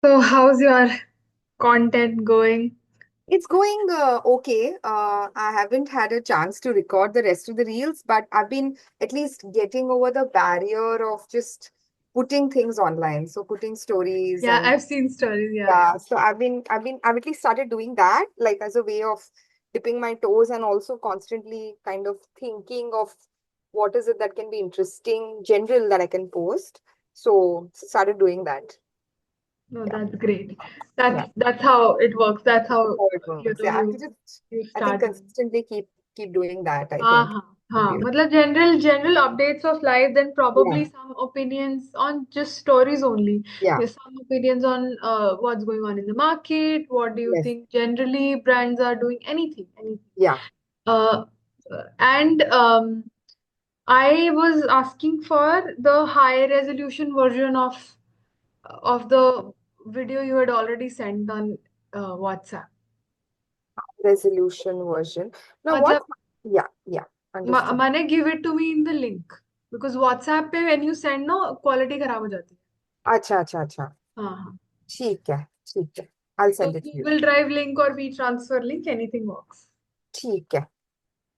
So, how's your content going? It's going okay. I haven't had a chance to record the rest of the reels, but I've been at least getting over the barrier of just putting things online. So putting stories Yeah, and I've seen stories. Yeah. yeah. So I've at least started doing that, like as a way of dipping my toes and also constantly kind of thinking of what is it that can be interesting, general that I can post. So started doing that. No, Yeah. that's great. Yeah. That's how it works. That's how How it works. Yeah. I have to just, you I think start doing. consistently keep doing that, I हाँ think. हाँ हाँ मतलब general updates of life, then probably Yeah. some opinions on just stories only. Yeah. There's some opinions on what's going on in the market. What do you Yes. think generally brands are doing? Anything. Yeah. Uh, and I was asking for the high resolution version of the video you had already sent on WhatsApp. Resolution version. Now what? मतलब Yeah. Yeah. Understood. माने give it to me in the link because WhatsApp पे when you send no quality खराब हो जाती है. अच्छा अच्छा अच्छा हाँ हाँ. ठीक है ठीक है I'll तो send it to you. Google Drive link or WeTransfer link anything works. ठीक है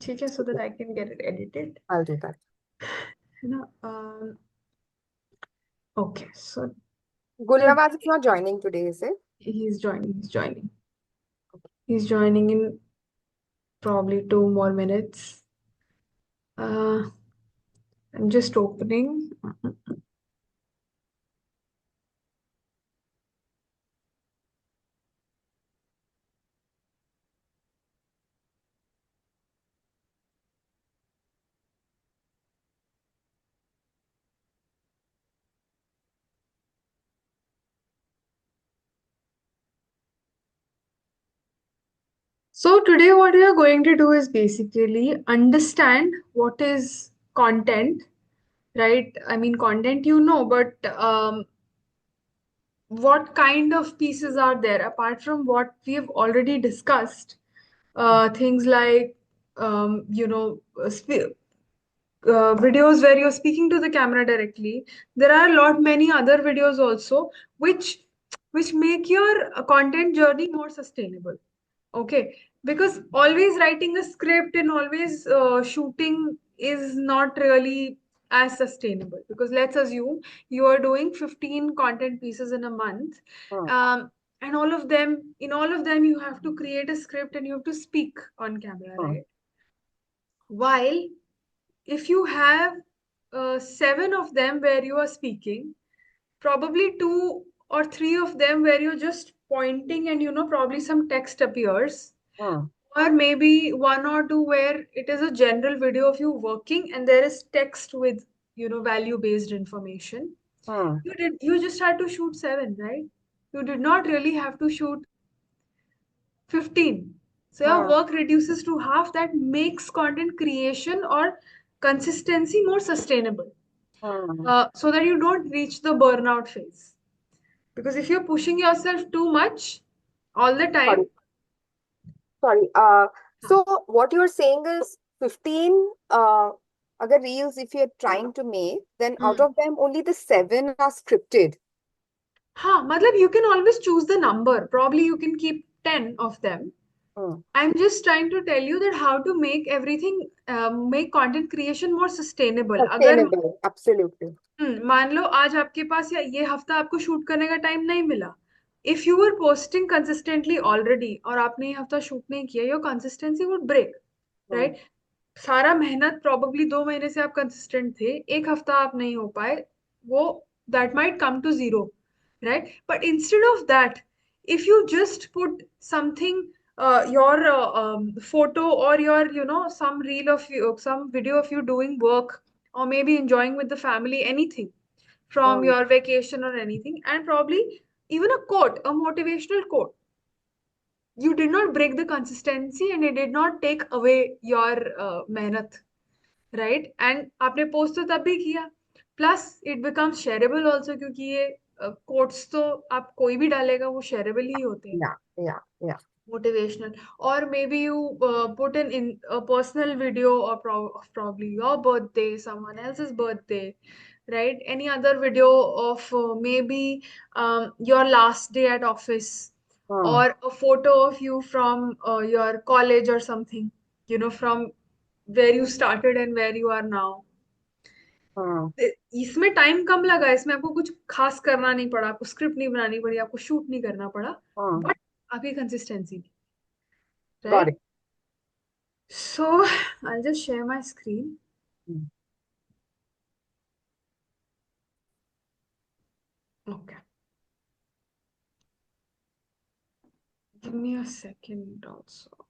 ठीक है so ठीक that है I can get it edited. I'll do that. है ना? Okay so Gulnawaz is today not joining today, is it? he's joining in probably 2 more minutes. Uh, I'm just opening. So today what we are going to do is basically understand what is content, right? I mean content but what kind of pieces are there apart from what we have already discussed? Things like videos where you're speaking to the camera directly. There are a lot many other videos also which make your content journey more sustainable. Okay, because always writing a script and always shooting is not really as sustainable. Because let's assume you are doing 15 content pieces in a month, Hmm. um, and in all of them, you have to create a script and you have to speak on camera, Hmm. right? While if you have seven of them where you are speaking, probably two or three of them where you're just pointing and probably some text appears, Hmm. or maybe one or two where it is a general video of you working and there is text with value based information. Hmm. You just had to shoot seven, right? You did not really have to shoot 15. So your Hmm. work reduces to half. That makes content creation or consistency more sustainable, Hmm. so that you don't reach the burnout phase. Because if you're pushing yourself too much all the time, Sorry. Sorry. So what you're saying is 15 other reels if you're trying to make, then out hmm. of them only the seven are scripted. हाँ, मतलब you can always choose the number. Probably you can keep 10 of them. Hmm. I'm just trying to tell you that how to make everything, make content creation more sustainable. अगर Sustainable. Absolutely. मान लो आज आपके पास या ये हफ्ता आपको shoot करने का टाइम नहीं मिला. If you were posting consistently already और आपने ये हफ्ता शूट नहीं किया, your consistency would break, Hmm. Right? सारा मेहनत प्रॉब्ली 2 महीने से आप कंसिस्टेंट थे, एक हफ्ता आप नहीं हो पाए, वो that might come to zero, right? But instead of that, if you just put something, your photo or your some reel of you, some video of you doing work, or maybe enjoying with the family, anything from Hmm. your vacation or anything, and probably even a quote, a motivational quote, you did not break the consistency and it did not take away your mehnat, right? And आपने post तो तब भी किया, plus it becomes shareable also, क्योंकि ये quotes तो आप कोई भी डालेगा वो शेयरेबल ही होते हैं, Yeah. Yeah. Yeah. motivational. Or maybe you put in a personal video or probably your birthday, someone else's birthday, right? Any other video of maybe your last day at office, Hmm. or a photo of you from your college or something, from where you started and where you are now. Hmm. इसमें time कम लगा, इसमें आपको कुछ खास करना नहीं पड़ा, आपको स्क्रिप्ट नहीं बनानी पड़ी, आपको शूट नहीं करना पड़ा, Hmm. बट आपकी consistency, Got right? it. So I just share my screen. Hmm. Okay, give me a second also.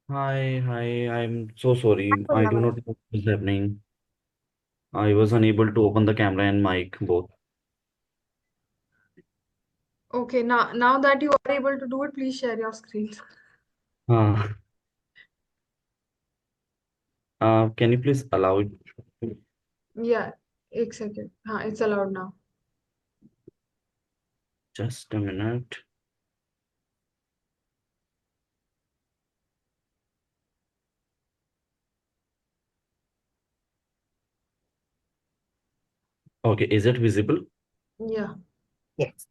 Hi, hi. I'm so sorry. I do Namaste. not know what is happening. I was unable to open the camera and mic both. Okay, now that you are able to do it, please share your screen. Uh, can you please allow it? Yeah, एक second. हाँ, it's allowed now. Just a minute. Okay, is it visible? Yeah. Yes.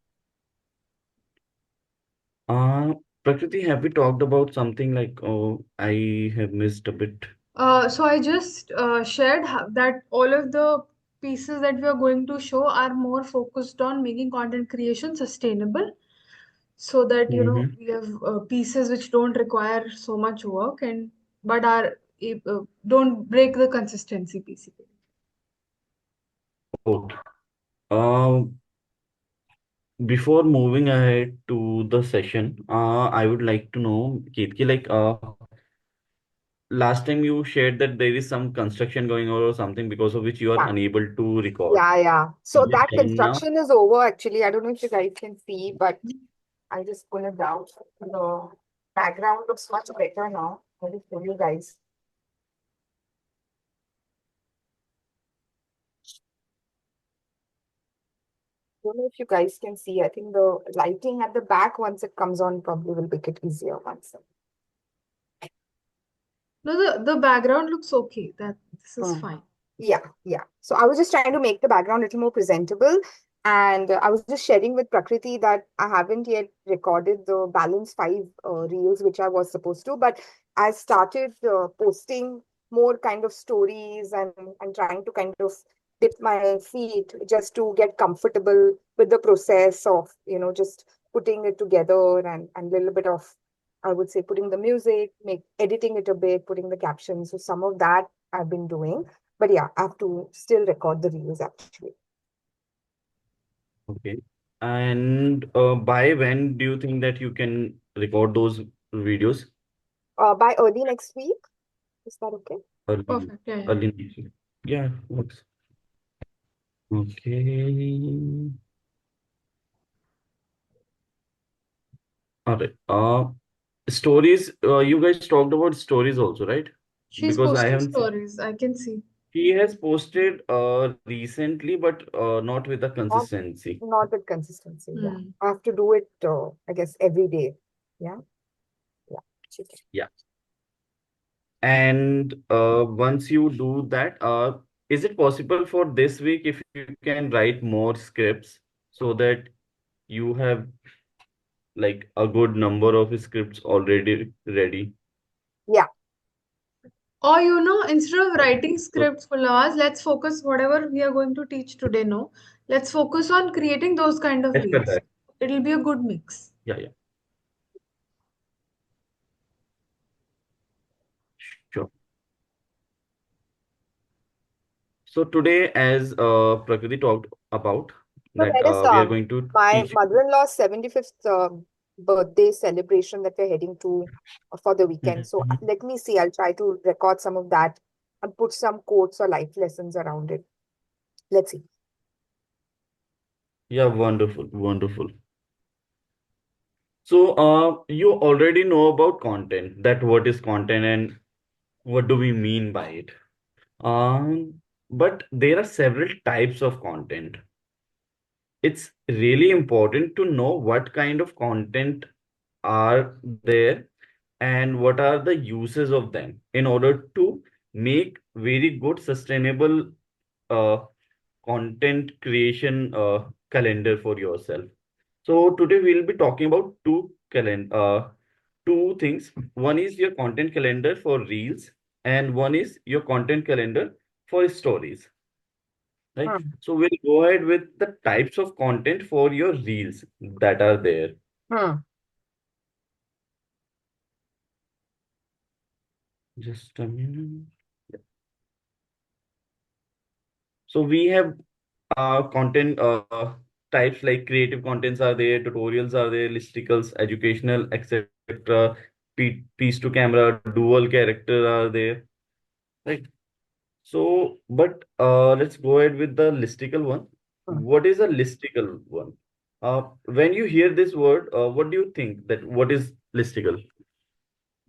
Uh, Prakriti, have we talked about something like, oh, I have missed a bit. So I just shared that all of the pieces that we are going to show are more focused on making content creation sustainable, so that Mm-hmm. we have pieces which don't require so much work, and but are don't break the consistency, basically. Good. Before moving ahead to the session, I would like to know, Ketki, like, last time you shared that there is some construction going on or something because of which you are Yeah. unable to record. Yeah. Yeah. So Is it that done now? construction is over actually. I don't know if you guys can see, but I'll just pull it down. The background looks much better now. I'll just show you guys. Don't know if you guys can see. I think the lighting at the back, once it comes on, probably will make it easier once. No, the background looks okay. That this is Hmm. fine. Yeah, yeah. So I was just trying to make the background a little more presentable. And I was just sharing with Prakriti that I haven't yet recorded the balance five reels, which I was supposed to. But I started posting more kind of stories and trying to kind of dip my feet just to get comfortable with the process of, just putting it together and little bit of, I would say, putting the music, editing it a bit, putting the captions. So some of that I've been doing. But yeah, I have to still record the reels actually. Okay. And by when do you think that you can record those videos? By early next week. Is that okay? Early, Perfect. Yeah, yeah. early next week. Yeah, works. Okay. All right. Stories. You guys talked about stories also, right? She's Because I posting haven't seen. stories. I can see. She has posted recently, but not with the Not, consistency. not with consistency. Yeah. Hmm. I have to do it, I guess, every day. Yeah. Yeah. Okay. Yeah. And once you do that, is it possible for this week if you can write more scripts so that you have like a good number of scripts already ready? Yeah. Or instead of Yeah. writing So scripts for hours, let's focus whatever we are going to teach today. No, let's focus on creating those kind of as per reels. that, It'll be a good mix. yeah, yeah, sure. So today, as Prakriti talked about, So that there is we are going to my teach you. mother-in-law's 75th birthday celebration that we're heading to for the weekend. So Mhm. let me see. I'll try to record some of that and put some quotes or life lessons around it. Let's see. Yeah, wonderful, wonderful. So, you already know about content, that what is content and what do we mean by it. But there are several types of content. It's really important to know what kind of content are there and what are the uses of them in order to make very good sustainable uh, content creation calendar for yourself. So today we'll be talking about two things. One is your content calendar for reels, and one is your content calendar for stories. Right. Hmm. So we'll go ahead with the types of content for your reels that are there. Hmm. Just a minute. So we have content types like creative contents are there, tutorials are there, listicles, educational, etc. Piece to camera, dual character are there, right? So, but let's go ahead with the listicle one. Hmm. What is a listicle one? When you hear this word, what do you think that what is listicle?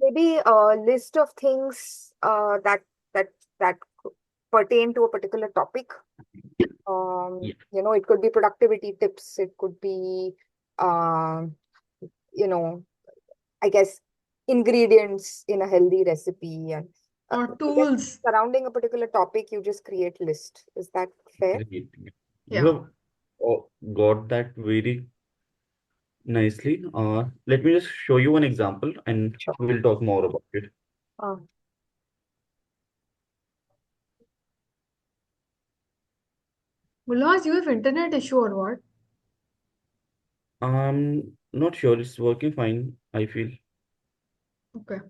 Maybe a list of things that that pertain to a particular topic. Yeah, It could be productivity tips. It could be, um, you know, I guess ingredients in a healthy recipe, and Or I guess tools. surrounding a particular topic, you just create list. Is that fair? great. You Yeah. have got that very nicely. Let me just show you an example and Sure. we'll talk more about it. Uh, Mulaz, you have internet issue or what? Not sure it's working fine, I feel. Okay.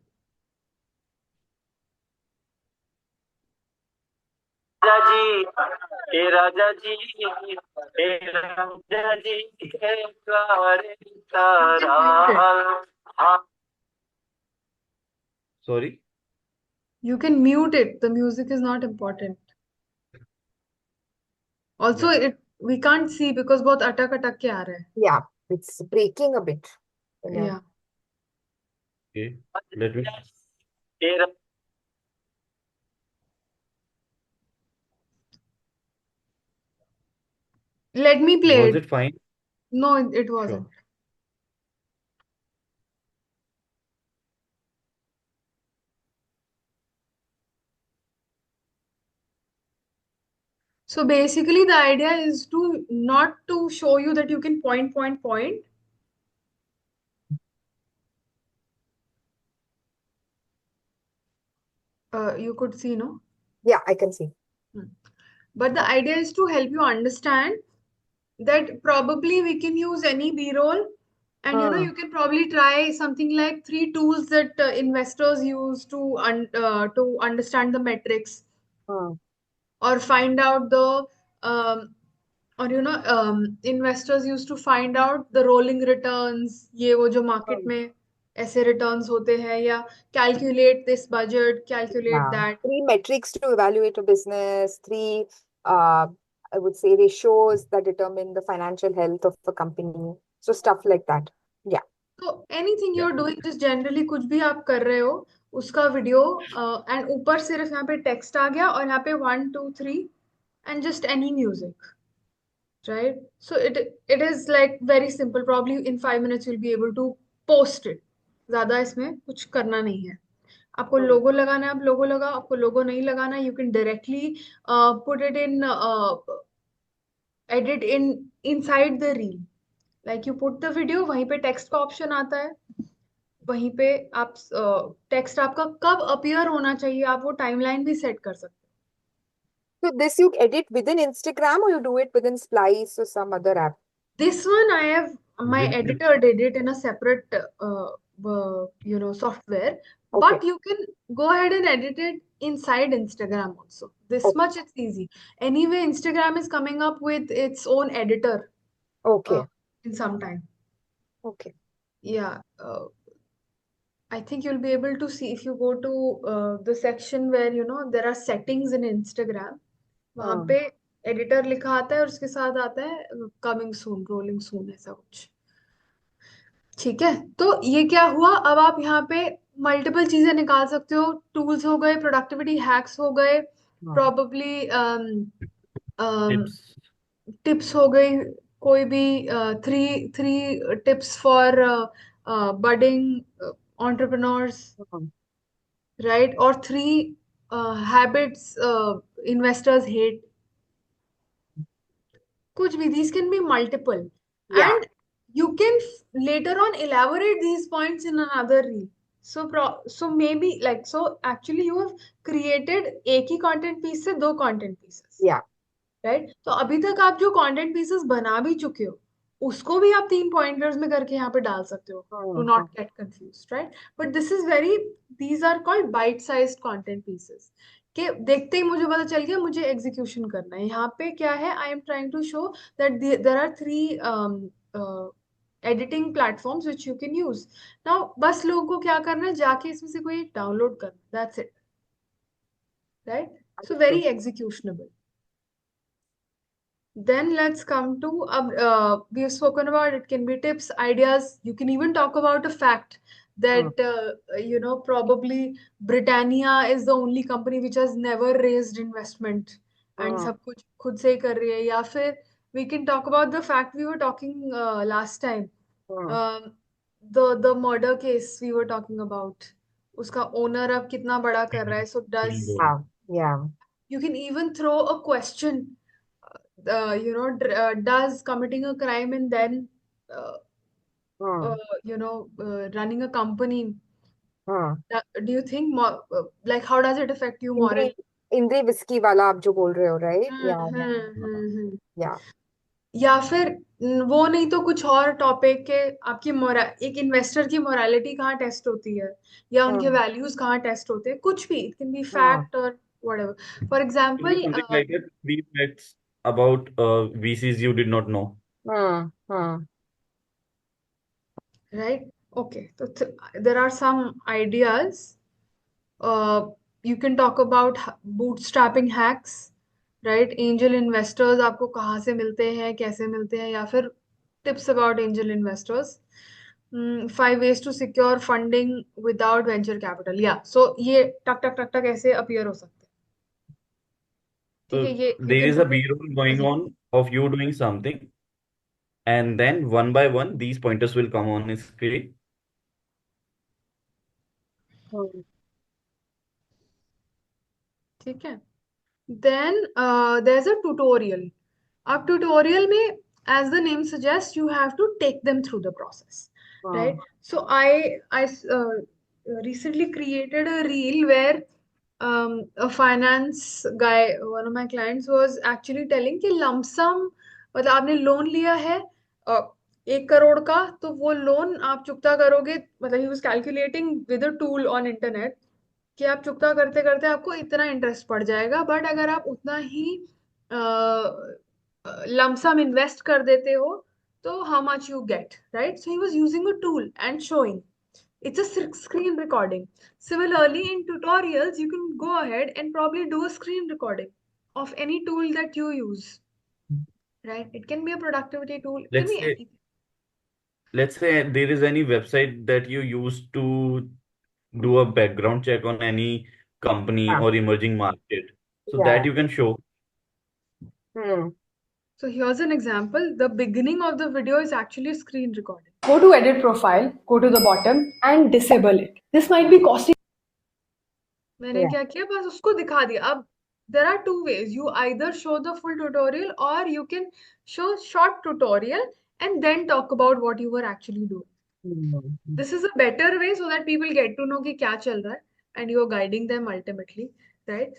राजा जी हे राजा जी हे राजा जी हे प्यारे You can mute it. Tara Sorry. You can mute it. The music is not important. Also, Yeah. it we can't see because both atak atak ke aa rahe hai. yeah, it's breaking a bit. Yeah. Yeah. Okay. Let me. Let me play Was it. it fine? No, it Sure. wasn't. So basically, the idea is to not to show you that you can point. You could see, no? Yeah, I can see. Hmm. But the idea is to help you understand that probably we can use any B-roll, and Hmm. you can probably try something like three tools that investors use to understand the metrics Hmm. or find out the um, or investors used to find out the rolling returns, ये वो जो market Hmm. में ऐसे returns होते हैं, या calculate this budget, calculate Yeah. That. Three metrics to evaluate a business, three, uh, I would say, ratios that determine the financial health of a company. So stuff like that. Yeah. तो anything you Yeah. Are doing, just generally कुछ भी आप कर रहे हो उसका video, and ऊपर सिर्फ यहाँ पे टेक्स्ट आ गया और यहाँ पे 1 2 3 and just any music, right? So it is like very simple. Probably in 5 minutes you'll be able to post it. ज्यादा इसमें कुछ करना नहीं है. आपको लोगो लगाना है, आप लोगो लगाओ, आपको लोगो नहीं लगाना है, you can directly put it in, edit in inside the reel, like you put the video, वहीं पे टेक्स्ट का ऑप्शन आता है, वहीं पे आप टेक्स्ट आपका कब अपीयर होना चाहिए आप वो टाइमलाइन भी सेट कर सकते So this you edit within Instagram or you do it within Splice or some other app? हो. This one I have, my With editor did it in a separate software, Okay. but you can go ahead and edit it inside Instagram also. This Okay. much it's easy. Anyway, Instagram is coming up with its own editor uh, Okay. in some time. Okay. Yeah, I think you'll be able to see if you go to the section where there are settings in Instagram. वहां Hmm. पे editor लिखा आता है और उसके साथ आता है कमिंग सून, रोलिंग सून, ऐसा कुछ. ठीक है, तो ये क्या हुआ, अब आप यहाँ पे मल्टीपल चीजें निकाल सकते हो. टूल्स हो गए, प्रोडक्टिविटी हैक्स हो गए, Hmm. Probably tips. टिप्स हो गई, कोई भी three three tips for budding entrepreneurs, Hmm. right? Or three habits investors hate. Kuch bhi, these can be multiple. Yeah. And you can later on elaborate these points in another reel. So maybe like, so actually you have created एक ही content piece से दो content pieces. Yeah. Right, तो अभी तक आप जो content pieces बना भी चुके हो उसको भी आप 3 पॉइंटर्स में करके यहाँ पे डाल सकते हो, to Hmm. Not get confuse, right. But this is very, these are called bite sized content pieces, कि देखते ही मुझे पता चल गया मुझे एग्जीक्यूशन करना है. यहाँ पे क्या है, I am trying to show that there are 3 editing platforms which you can use. Now बस लोगों को क्या करना है, जाके इसमें से कोई डाउनलोड करना, that's it, right. So very Understood. एग्जीक्यूशनेबल. Then let's come to, we have spoken about it can be tips, ideas. You can even talk about a fact Hmm. that, probably Britannia is the only company which has never raised investment and Hmm. सब कुछ खुद से ही कर रही है. या फिर we can talk about the fact we were talking last time. Hmm. Um, the murder case we were talking about. उसका owner अब कितना बड़ा कर रहा है. So does, Yeah. Yeah. you can even throw a question, does committing a crime and then uh, Hmm. running a company, Hmm. do you think like how does it affect you इंद्री morally? इंद्री whisky वाला आप जो बोल रहे हो, right? या हम्म. या या फिर वो नहीं तो कुछ और टॉपिक के, आपकी मोरा एक इन्वेस्टर की मोरालिटी कहाँ टेस्ट होती है, या उनके हम्म. वैल्यूज कहाँ टेस्ट होते हैं, कुछ भी, it can B hmm. Fact और whatever. For Could be example, something like that. 3 facts about VCs you did not know. Hmm. Hmm. right? Okay, so there are some ideas. Uh, you can talk about bootstrapping hacks, right? Angel investors आपको कहाँ से मिलते हैं, कैसे मिलते हैं, या फिर tips about angel investors. 5 ways to secure funding without venture capital. Yeah, so ये टक टक टक टक ऐसे appear हो सकते हैं. ठीक है, So ये you there can is a put it B-roll going as a, on of you doing something, and then one by one, these pointers will come on screen. हम्म. ठीक है. Then there's a tutorial. Up tutorial में, as the name suggests, you have to take them through the process, right? Hmm. So I recently created a reel where a finance guy, one of my clients, was actually telling कि lump sum, मतलब आपने loan लिया है 1 करोड़ का, तो वो loan आप चुकता करोगे, मतलब he was calculating with a tool on internet कि आप चुकता करते करते आपको इतना इंटरेस्ट पड़ जाएगा, बट अगर आप उतना ही लमसम इन्वेस्ट कर देते हो तो how much you get, right. So he was using a tool and showing, it's a screen recording. Similarly, in tutorials you can go ahead and probably do a screen recording of any tool that you use, right? It can be a productivity tool, it can Let's be say, anything. let's say there is any website that you use to do a background check on any company Yeah. or emerging market, so that Yeah. you can show. Hmm. So here's an example. The beginning of the video is actually a screen recording. Go to edit profile, go to the bottom and disable it. This might be costing मैंने Yeah. क्या किया, बस उसको दिखा दिया. अब there are two ways. You either show the full tutorial or you can show short tutorial and then talk about what you were actually doing. Mm-hmm. This is a better way so that people get to know कि क्या चल रहा है, and you're guiding them ultimately, right?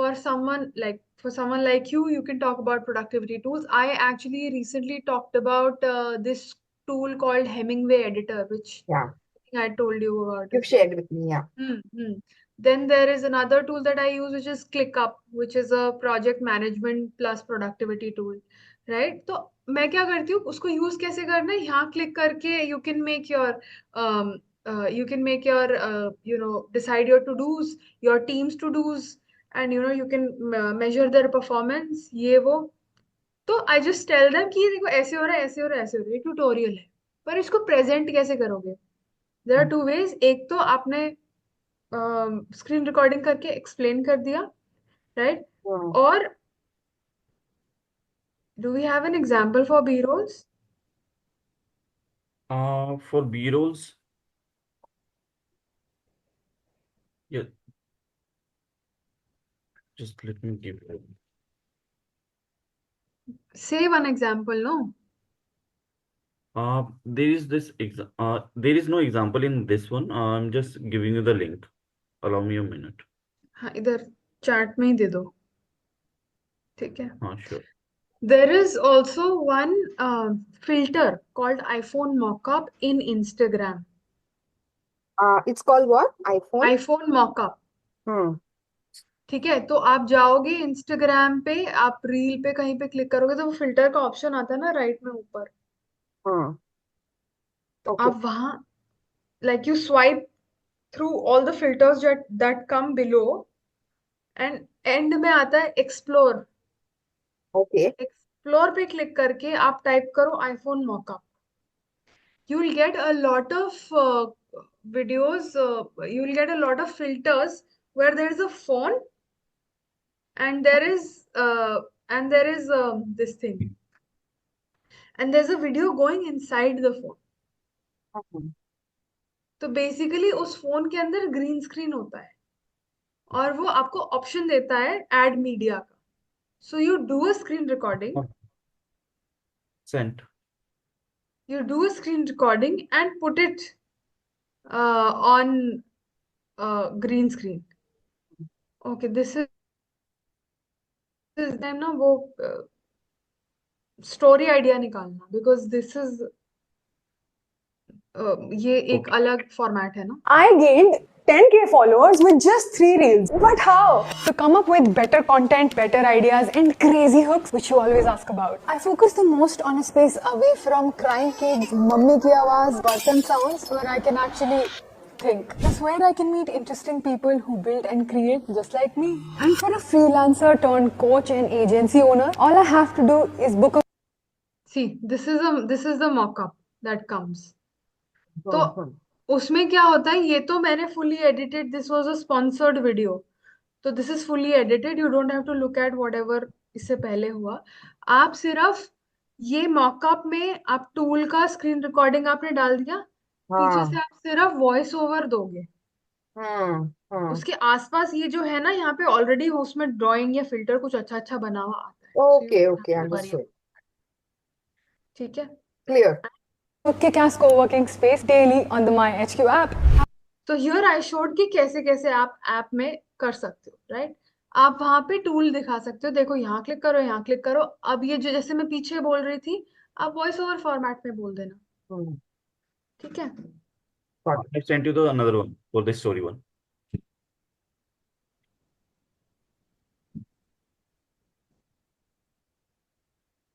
For someone like you can talk about productivity tools. I actually recently talked about this tool called Hemingway Editor, which Yeah. I think I told you about You've it, right? shared with me. Yeah. Hmm. Then there is another tool that I use, which is ClickUp, which is a project management plus productivity tool, right? तो मैं क्या करती हूँ, उसको use कैसे करना है, यहाँ क्लिक करके you can make your decide your to do's, your team's to do's, and you can measure their performance, ये वो. तो आई जस्ट टेल देम कि ये देखो ऐसे हो रहा है, ऐसे हो रहा है, ऐसे हो रहा है, ये ट्यूटोरियल है. पर इसको प्रेजेंट कैसे करोगे? There are two ways. एक तो आपने स्क्रीन रिकॉर्डिंग करके एक्सप्लेन कर दिया, राइट? Mm. और do we have an example for B rolls? For B-rolls, yeah, just let me give you. Say one example, no? There is no example in this one. I'm just giving you the link. Allow me a minute. हाँ, इधर chat में ही दे दो, ठीक है? Sure. There is also one filter called iPhone mockup in Instagram. It's called what? iPhone? iPhone mockup. Hmm. ठीक है, तो आप जाओगे इंस्टाग्राम पे, आप रील पे कहीं पे क्लिक करोगे तो वो फिल्टर का ऑप्शन आता है ना राइट में ऊपर. Hmm. तो Okay. आप वहां, like you swipe through all the filters that come below, and and में आता है एक्सप्लोर. Okay. एक्सप्लोर पे क्लिक करके आप टाइप करो iPhone mock-up. you will get a lot of videos, you will get a lot of filters where there is a phone, and there is this thing, and there's a video going inside the phone. Hmm. तो basically उस phone के अंदर green screen होता है, और वो आपको option देता है एड मीडिया का. So you do a screen recording, Sent. and put it on green screen. Okay, this is time ना वो स्टोरी आइडिया निकालना, बिकॉज दिस इज ये एक Okay. अलग फॉर्मेट है ना. I gained 10K followers with just 3 reels. But how? To come up with better content, better ideas, and crazy hooks, which you always ask about. I focus the most on a space away from crying kids, mummy ki awaaz, bartan sounds, where I can actually think. That's where I can meet interesting people who build and create just like me. And for a freelancer turned coach and agency owner, all I have to do is book a see, this is the mockup that comes. तो Hmm. उसमें क्या होता है, ये तो मैंने fully edited, this was a sponsored video, तो this is fully edited, you don't have to look at whatever इससे पहले हुआ. आप सिर्फ ये मॉकअप में आप टूल का स्क्रीन रिकॉर्डिंग आपने डाल दिया, पीछे Hmm. से आप सिर्फ वॉइस ओवर दोगे. Hmm. Hmm. उसके आसपास ये जो है ना, यहाँ पे ऑलरेडी उसमें ड्राइंग या फिल्टर कुछ अच्छा अच्छा बना हुआ आता है, so you Okay. Don't Okay. Have to worry. Understood. ठीक है. Clear. kick-ass co-working space daily on the My HQ app. तो हियर आई शोड कि कैसे कैसे आप ऐप में कर सकते हो, राइट? आप वहां पे टूल दिखा सकते हो, देखो यहाँ क्लिक करो, यहाँ क्लिक करो. अब ये जो जैसे मैं पीछे बोल रही थी, आप वॉइस ओवर फॉर्मेट में बोल देना, Hmm. ठीक है? Got it. I sent you the another one for this story one.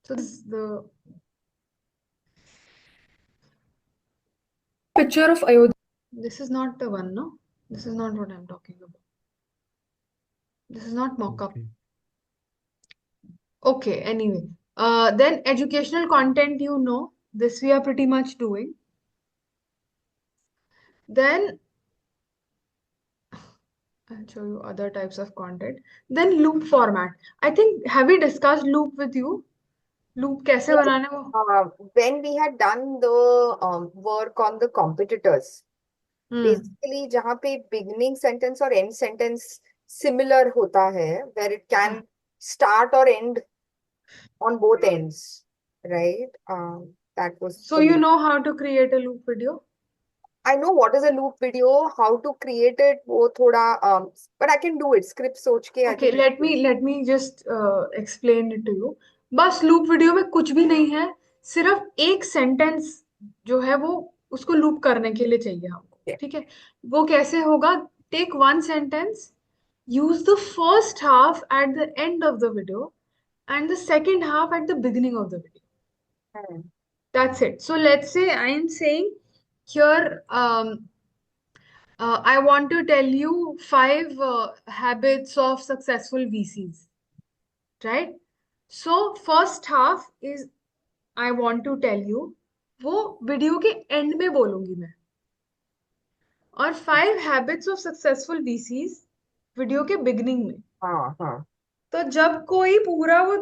So this is the picture of Ayodhya. This is not the one, no? This is not what I'm talking about. This is not mock-up. Okay. Okay, anyway. Then educational content, this we are pretty much doing. Then I'll show you other types of content. Then loop format. I think, have we discussed loop with you? Loop कैसे Yes. बनाना है वो? When we had done the work on the competitors, basically जहाँ पे beginning sentence और and sentence similar होता है, where it हाँ. Can start और and on both ends, right? That was So the you loop. know how to create a loop video? I know what is a loop video, how to create it, वो थोड़ा but I can do it. Script सोच के I Okay, think. let me just explain it to you. बस loop video में कुछ भी नहीं है, सिर्फ एक सेंटेंस जो है वो उसको लूप करने के लिए चाहिए हमको, Yeah. ठीक है? वो कैसे होगा? Take one sentence, use the first half at the end of the video and the second half at the beginning of the video. Hmm. That's it. So let's say I am saying here, I want to tell you five habits of successful VCs, right? So first half is I want to tell you, वो video के and में बोलूंगी मैं, और five habits of successful VCs video के beginning में. हाँ हाँ. तो जब कोई पूरा वो,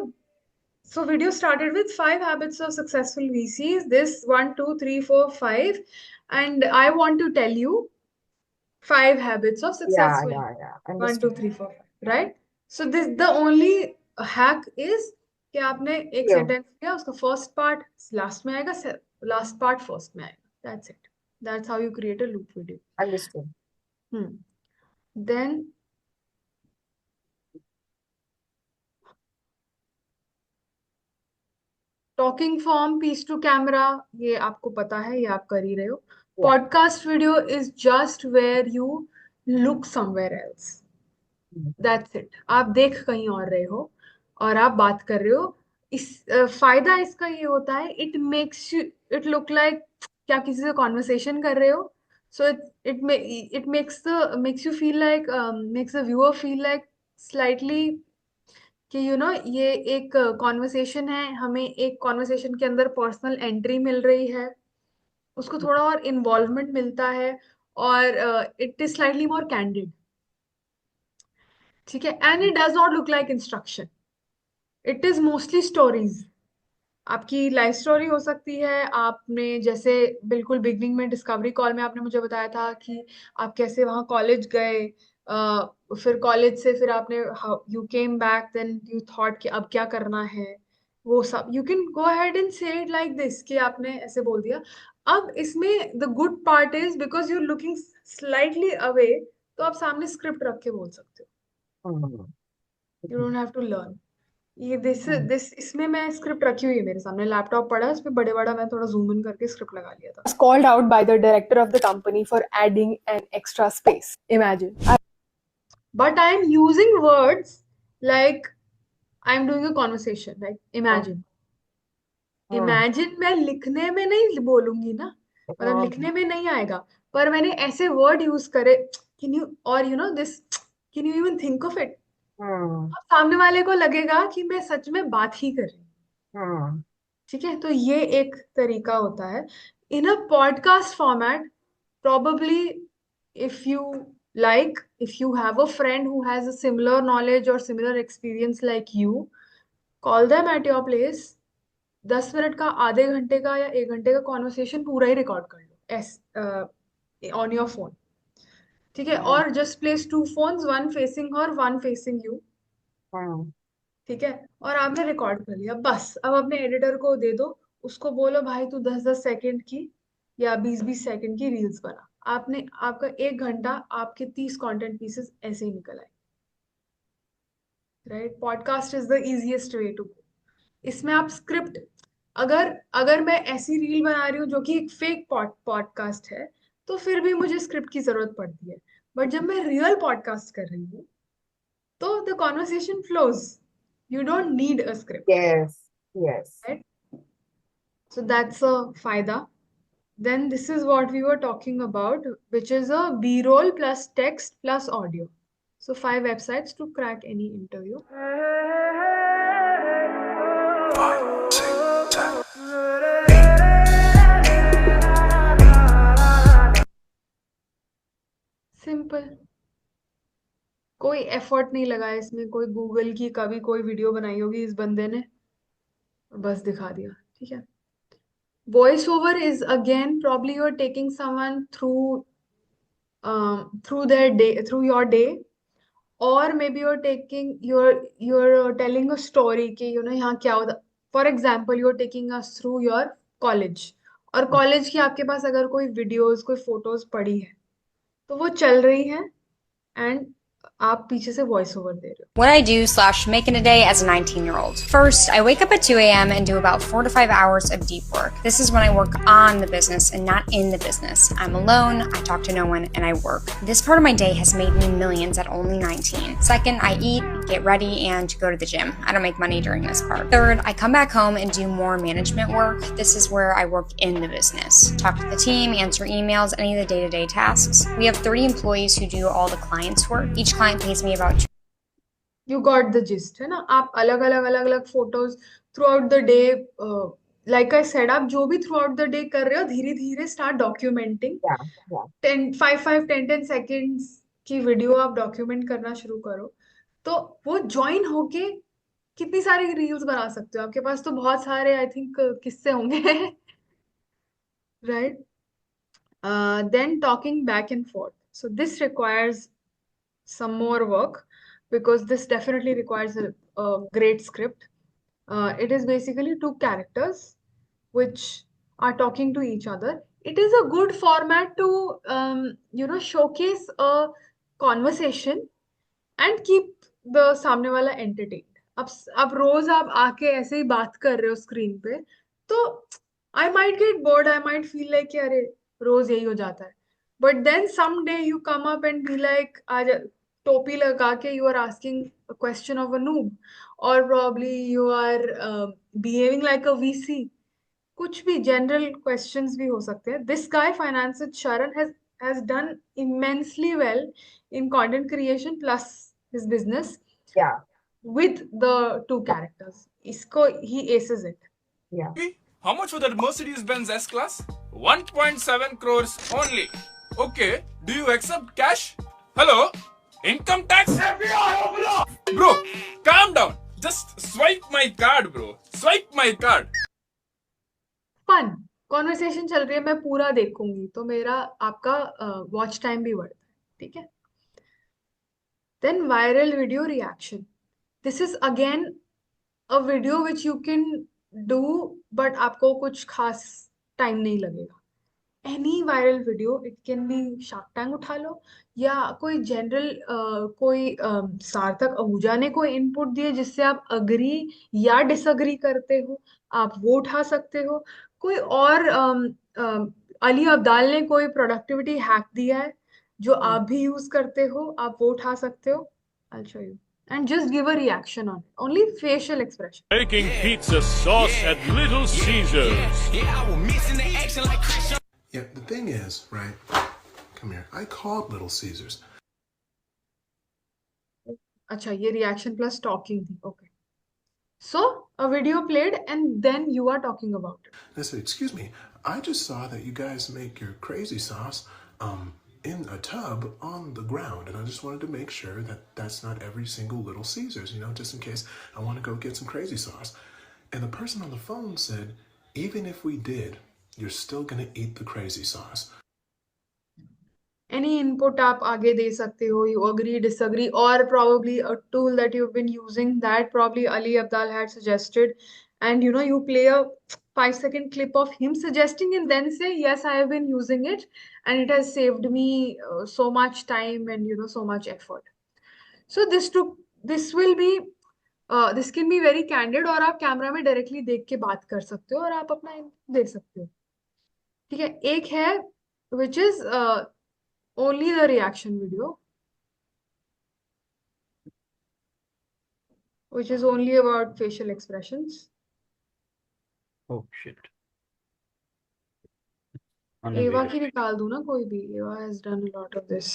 so video started with five habits of successful VCs, this one, two, three, four, five, and I want to tell you five habits of Yeah, successful. yeah, yeah. One, two, Understood. three, four, five, right? So this the only hack is कि आपने एक Yeah. Sentence लिया, उसका first part last में आएगा, last part first में आएगा. That's it. That's how you create a loop video. Understood. Then talking form, piece to camera, ये आपको पता है, ये आप कर ही रहे हो. Yeah. Podcast video is just where you look somewhere else. Hmm. That's it. आप देख कहीं और रहे हो और आप बात कर रहे हो. इस फायदा इसका ये होता है, it makes you, it look like क्या किसी से कॉन्वर्सेशन कर रहे हो. So it makes you feel like, makes the viewer feel like slightly कि ये एक कॉन्वर्सेशन है, हमें एक कॉन्वर्सेशन के अंदर पर्सनल एंट्री मिल रही है, उसको थोड़ा और इन्वॉल्वमेंट मिलता है, और it is slightly more candid, ठीक है? And it does not look like instruction, it is mostly stories. आपकी लाइफ स्टोरी हो सकती है. आपने जैसे बिल्कुल बिगनिंग में डिस्कवरी कॉल में आपने मुझे बताया था कि आप कैसे वहाँ कॉलेज गए, फिर कॉलेज से फिर आपने you came back, then you thought कि अब क्या करना है, वो सब you can go ahead and say it like this कि आपने ऐसे बोल दिया. अब इसमें the good part is because you looking slightly away, तो आप सामने स्क्रिप्ट रख के बोल सकते हो. Hmm. You don't have to learn. ये दिस Hmm. दिस इसमें मैं स्क्रिप्ट रखी हुई है मेरे सामने, लैपटॉप पड़ा है, उसमें बड़े बड़ा मैं थोड़ा जूम इन करके स्क्रिप्ट लगा लिया था. Was called out by the director of the company for adding an extra space. Imagine. But I am using words like I am doing a conversation, like imagine. Hmm. Imagine मैं लिखने में नहीं बोलूंगी ना, मतलब Hmm. लिखने में नहीं आएगा, पर मैंने ऐसे वर्ड यूज करे, कैन यू, और you know this, can you even think of it. Hmm. अब सामने वाले को लगेगा कि मैं सच में बात ही कर रही हूँ. Hmm. ठीक है? तो ये एक तरीका होता है. In a podcast format, probably if you if you have a friend who has a similar knowledge or similar experience like you, call them at your place. 10 minute का, आधे घंटे का या 1 घंटे का कॉन्वर्सेशन पूरा ही रिकॉर्ड कर लो एस ऑन योर फोन, ठीक है? Hmm. और just place two phones, one facing her, one facing you, Hmm. ठीक है? और आपने रिकॉर्ड कर लिया, बस अब अपने एडिटर को दे दो, उसको बोलो भाई तू 10-10 सेकंड की या 20-20 सेकंड की रील्स बना. आपने आपका 1 घंटा, आपके 30 कंटेंट पीसेस ऐसे ही निकल आए. Right? Podcast is the easiest way to go. इसमें आप स्क्रिप्ट, अगर अगर मैं ऐसी रील बना रही हूँ जो कि एक फेक पॉडकास्ट है, तो फिर भी मुझे स्क्रिप्ट की जरूरत पड़ती है. बट जब मैं रियल पॉडकास्ट कर रही हूँ, तो the conversation flows, you don't need a script. Yes. Yes. Right? So that's a faida. Then this is what we were talking about, which is a B-roll plus text plus audio. So 5 websites to crack any interview. Simple. कोई effort नहीं लगा इसमें, कोई Google की कभी कोई video बनाई होगी इस बंदे ने और बस दिखा दिया. ठीक है? Voice over is again probably you're taking someone through through their day, through your day, or maybe you're telling a story कि यहाँ क्या होता. For example, you're taking us through your college, और कॉलेज की आपके पास अगर कोई वीडियोस कोई फोटोज पड़ी है तो वो चल रही हैं, एंड आप पीछे से वॉइस ओवर दे रहे What I do / make in a day as a 19-year-old. First, I wake up at 2 a.m. and do about 4 to 5 hours of deep work. This is when I work on the business and not in the business. I'm alone, I talk to no one, and I work. This part of my day has made me millions at only 19. Second, I eat, get ready, and go to the gym. I don't make money during this part. Third, I come back home and do more management work. This is where I work in the business. Talk to the team, answer emails, any of the day-to-day tasks. We have 30 employees who do all the clients' work. Each client pays me about you got the gist, है ना. आप अलग अलग अलग अलग photos through out the day, like I said, आप जो भी थ्रू आउट द डे कर रहे हो धीरे धीरे स्टार्ट डॉक्यूमेंटिंग. Yeah, yeah, 10 की वीडियो आप डॉक्यूमेंट करना शुरू करो, तो वो ज्वाइन होके कितनी सारी रील्स बना सकते हो. आपके पास तो बहुत सारे आई थिंक किस्से होंगे. Right. Then talking back and forth. So this requires some more work, because this definitely requires a great script. It is basically two characters which are talking to each other. It is a good format to showcase a conversation and keep the सामने वाला entertained. अब रोज आप आके ऐसे ही बात कर रहे हो स्क्रीन पे, तो I might get bored, I might feel like कि अरे रोज यही हो जाता है. But then some day you come up and be like, आज टोपी लगा के you are asking a question of a noob, or probably you are behaving like a VC. कुछ भी जनरल क्वेश्चंस भी हो सकते हैं. दिस गाय फाइनेंस विद शरण has done immensely well in content creation plus his business yeah, with the two characters. Isko he aces it. yeah. How much for that Mercedes Benz S Class? 1.7 crores only. Okay, do you accept cash? Hello? Income tax? Bro, calm down. Just swipe my card, bro. Swipe my card. Fun conversation चल रही है, मैं पूरा देखूंगी तो मेरा आपका watch time भी बढ़ता है. ठीक है. Then viral video reaction. This is again a video which you can do, but आपको कुछ खास टाइम नहीं लगेगा. Any viral video, it can be Shark Tank उठा लो, या कोई जनरल कोई सार्थक आहूजा ने कोई इनपुट दिए जिससे आप अग्री या डिसअग्री करते हो, आप वो उठा सकते हो. कोई और अली अब्दाल ने कोई प्रोडक्टिविटी हैक दिया है जो Mm. आप भी यूज करते हो, आप वो उठा सकते हो. I show you and just give a reaction on only facial expression. Making pizza sauce at Little Caesars. Yeah, the thing is, right? Come here. I called Little Caesars. अच्छा, ये रिएक्शन प्लस टॉकिंग थी. Okay. So a video played and then you are talking about it. I said, "Excuse me, I just saw that you guys make your crazy sauce in a tub on the ground, and I just wanted to make sure that that's not every single Little Caesars, just in case I want to go get some crazy sauce." And the person on the phone said, "Even if we did, you're still gonna eat the crazy sauce." Any input आप आगे दे सकते हो, you agree, disagree, or probably a tool that you've been using that probably Ali Abdal had suggested, and you play a 5-second clip of him suggesting and then say, yes, I have been using it and it has saved me so much time and so much effort. So this will be this can be very candid, और आप camera में directly देख के बात कर सकते हो और आप अपना input दे सकते हो. ठीक है. एक है which is only the reaction video, which is only about facial expressions. Oh shit. Eva की Unavailable. निकाल दूं ना कोई भी. Eva has done a lot of this.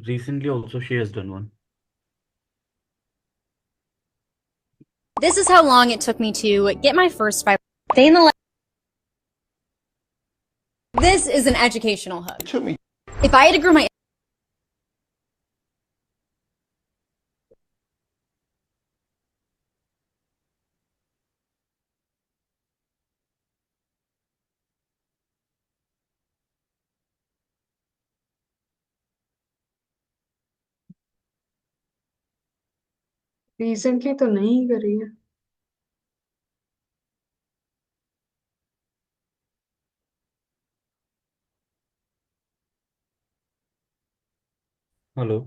Recently also she has done one. This is how long it took me to get my first 5 day in the life. This is an educational hub. If I had to grow my recently तो नहीं करी है। Hello.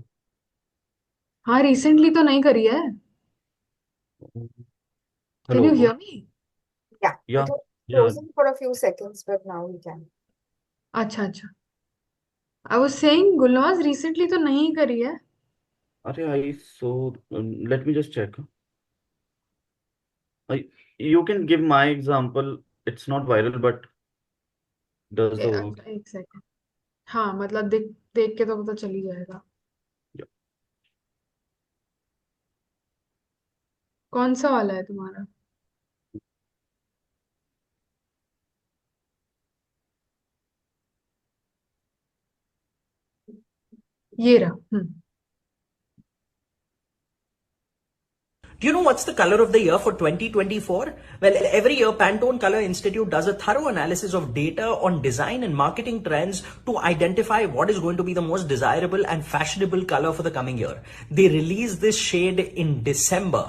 हाँ, recently तो नहीं करी है। Can you hello. Hear me? Yeah, या it was या frozen for a few seconds, but now we can. अच्छा अच्छा। I was saying Gulnawaz recently तो नहीं करी है। अरे I so let me just check. You can give my example. It's not viral, but does the work. अच्छा, एक second. हाँ मतलब देख देख के तो पता चल ही जाएगा। Yeah. कौन सा वाला है तुम्हारा? ये रहा। Do you know what's the color of the year for 2024? Well, every year Pantone Color Institute does a thorough analysis of data on design and marketing trends to identify what is going to be the most desirable and fashionable color for the coming year. They release this shade in December,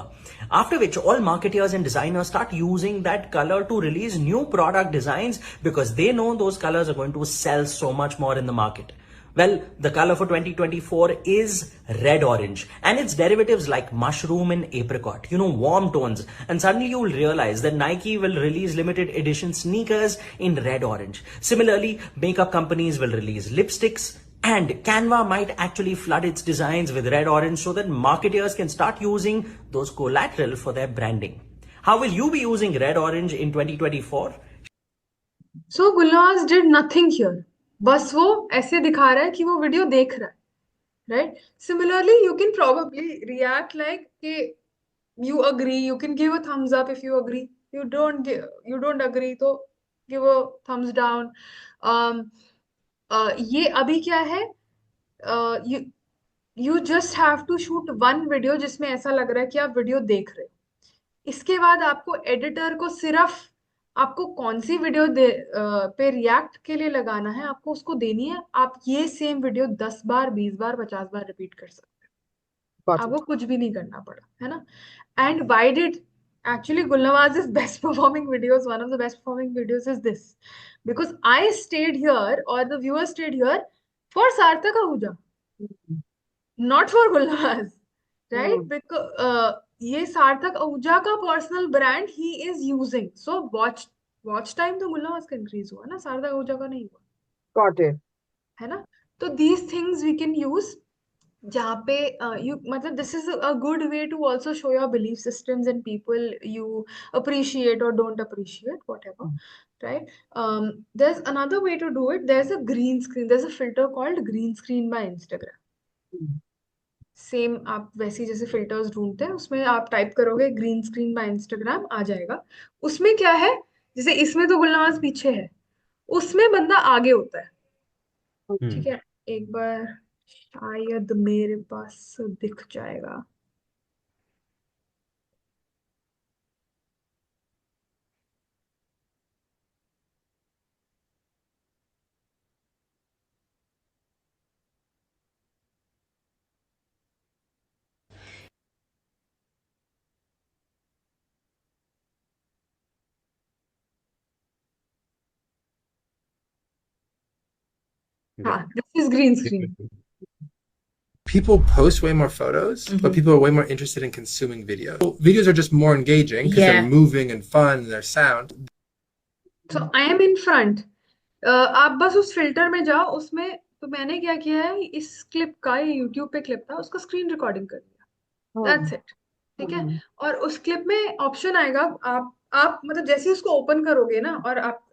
after which all marketers and designers start using that color to release new product designs because they know those colors are going to sell so much more in the market. Well, the color for 2024 is red orange and its derivatives like mushroom and apricot, warm tones. And suddenly you will realize that Nike will release limited edition sneakers in red orange. Similarly, makeup companies will release lipsticks and Canva might actually flood its designs with red orange so that marketers can start using those collateral for their branding. How will you be using red orange in 2024? So Gulnawaz did nothing here. बस वो ऐसे दिखा रहा है कि वो video देख रहा है, right? Similarly you can probably react like कि you agree, you can give a thumbs up if you agree. You don't agree तो give a thumbs down. um ये अभी क्या है? you you just have to shoot one video जिसमें ऐसा लग रहा है कि आप वीडियो देख रहे हो। इसके बाद आपको एडिटर को सिर्फ आपको कौन सी वीडियो पे रिएक्ट के लिए लगाना है, आपको उसको देनी है। आप ये सेम वीडियो 10 बार 20 बार 50 बार रिपीट कर सकते Got हैं। it. आपको कुछ भी नहीं करना पड़ा, है ना? And why did actually Gulnawaz's best performing videos, one of the best performing videos is this? Because I stayed here or the viewer stayed here for Sarthak Ahuja, not for Gulnawaz, right? Hmm. Because ये सार्थक आहूजा का personal brand he is using, so watch time तो गुलनवाज का increase हुआ ना, सार्थक आहूजा का नहीं हुआ, Got it. है ना? तो these things we can use जहाँ पे यू मतलब this is a good way to also show your belief systems and people you appreciate or don't appreciate whatever, right? There's another way to do it. There's a green screen, there's a filter called green screen by Instagram. Hmm. Same आप वैसी जैसे filters ढूंढते हैं उसमें आप type करोगे green screen bye Instagram, आ जाएगा। उसमें क्या है, जैसे इसमें तो गुलनवाज पीछे है, उसमें बंदा आगे होता है, ठीक Hmm. है? एक बार शायद मेरे पास दिख जाएगा। Yeah. हाँ, this is green screen. People post way more photos, but people are way more interested in consuming video. Videos are just more engaging because they're moving and fun and their sound. So I am in front. आप बस उस filter में जाओ, उसमें तो मैंने क्या किया है, इस क्लिप का, ये यूट्यूब पे क्लिप था, उसका स्क्रीन रिकॉर्डिंग कर दिया, Hmm. दैट्स इट, ठीक है? Hmm. और उस क्लिप में ऑप्शन आएगा, आप मतलब जैसे ही उसको ओपन करोगे ना, और आप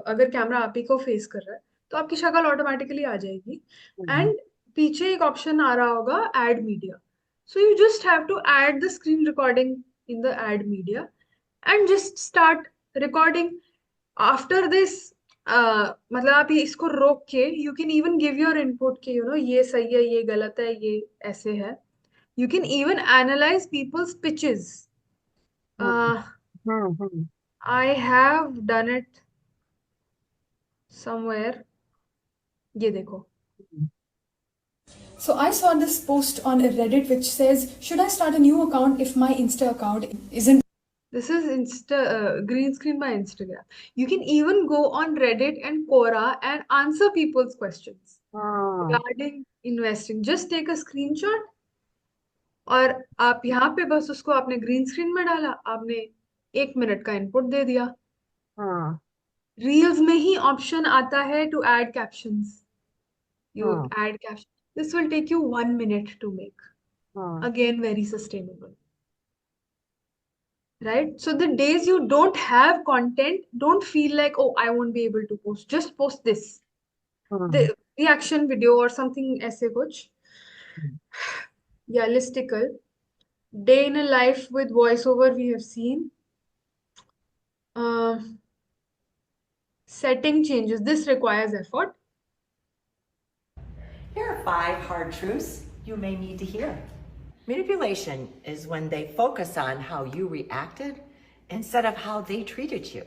अगर कैमरा आप ही को फेस कर रहा है तो आपकी शक्ल ऑटोमेटिकली आ जाएगी, Hmm. एंड पीछे एक ऑप्शन आ रहा होगा add media. So you just have to add the screen recording in the add media and just start recording. After this मतलब आप ये इसको रोक के you can even give your input के ये सही है, ये गलत है, ये ऐसे है। You can even analyze people's pitches. Hmm. Uh, Hmm. Hmm. I have done it somewhere. ये देखो, So I saw this post on Reddit which says, should I start a new account if my Insta account isn't? This is green screen by Instagram. You can even go on Reddit and Quora and answer people's questions regarding investing. Just take a screenshot और आप यहाँ पे बस उसको आपने green screen में डाला, आपने 1 मिनट का इनपुट दे दिया. रील्स में ही ऑप्शन आता है to add captions. You add caption. This will take you 1 minute to make. Again, very sustainable. Right? So the days you don't have content, don't feel like, oh, I won't be able to post. Just post this. The reaction video or something ऐसे कुछ. Yeah, listicle. Day in a life with voiceover we have seen. Setting changes. This requires effort. Here are 5 hard truths you may need to hear. Manipulation is when they focus on how you reacted instead of how they treated you.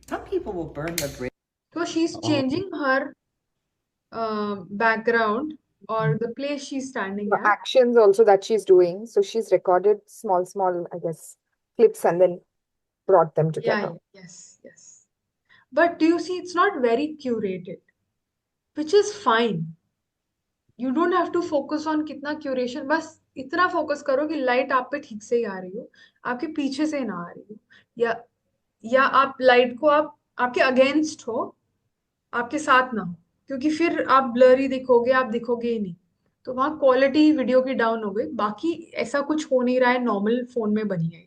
Some people will burn the bridge. So she's changing her background or the place she's standing The at. actions also that she's doing. So she's recorded small, I guess, clips and then brought them together. Yes. But do you see, it's not very curated, which is fine. You don't have to focus on कितना curation. बस इतना focus करो कि light आप पे ठीक से ही आ रही हो, आपके पीछे से ना आ रही हो, या आप light को आपके against हो, आपके साथ ना हो, क्योंकि फिर आप blurry दिखोगे, आप दिखोगे ही नहीं. तो वहाँ quality वीडियो की डाउन हो गई. बाकी ऐसा कुछ हो नहीं रहा है, नॉर्मल फोन में बनी है.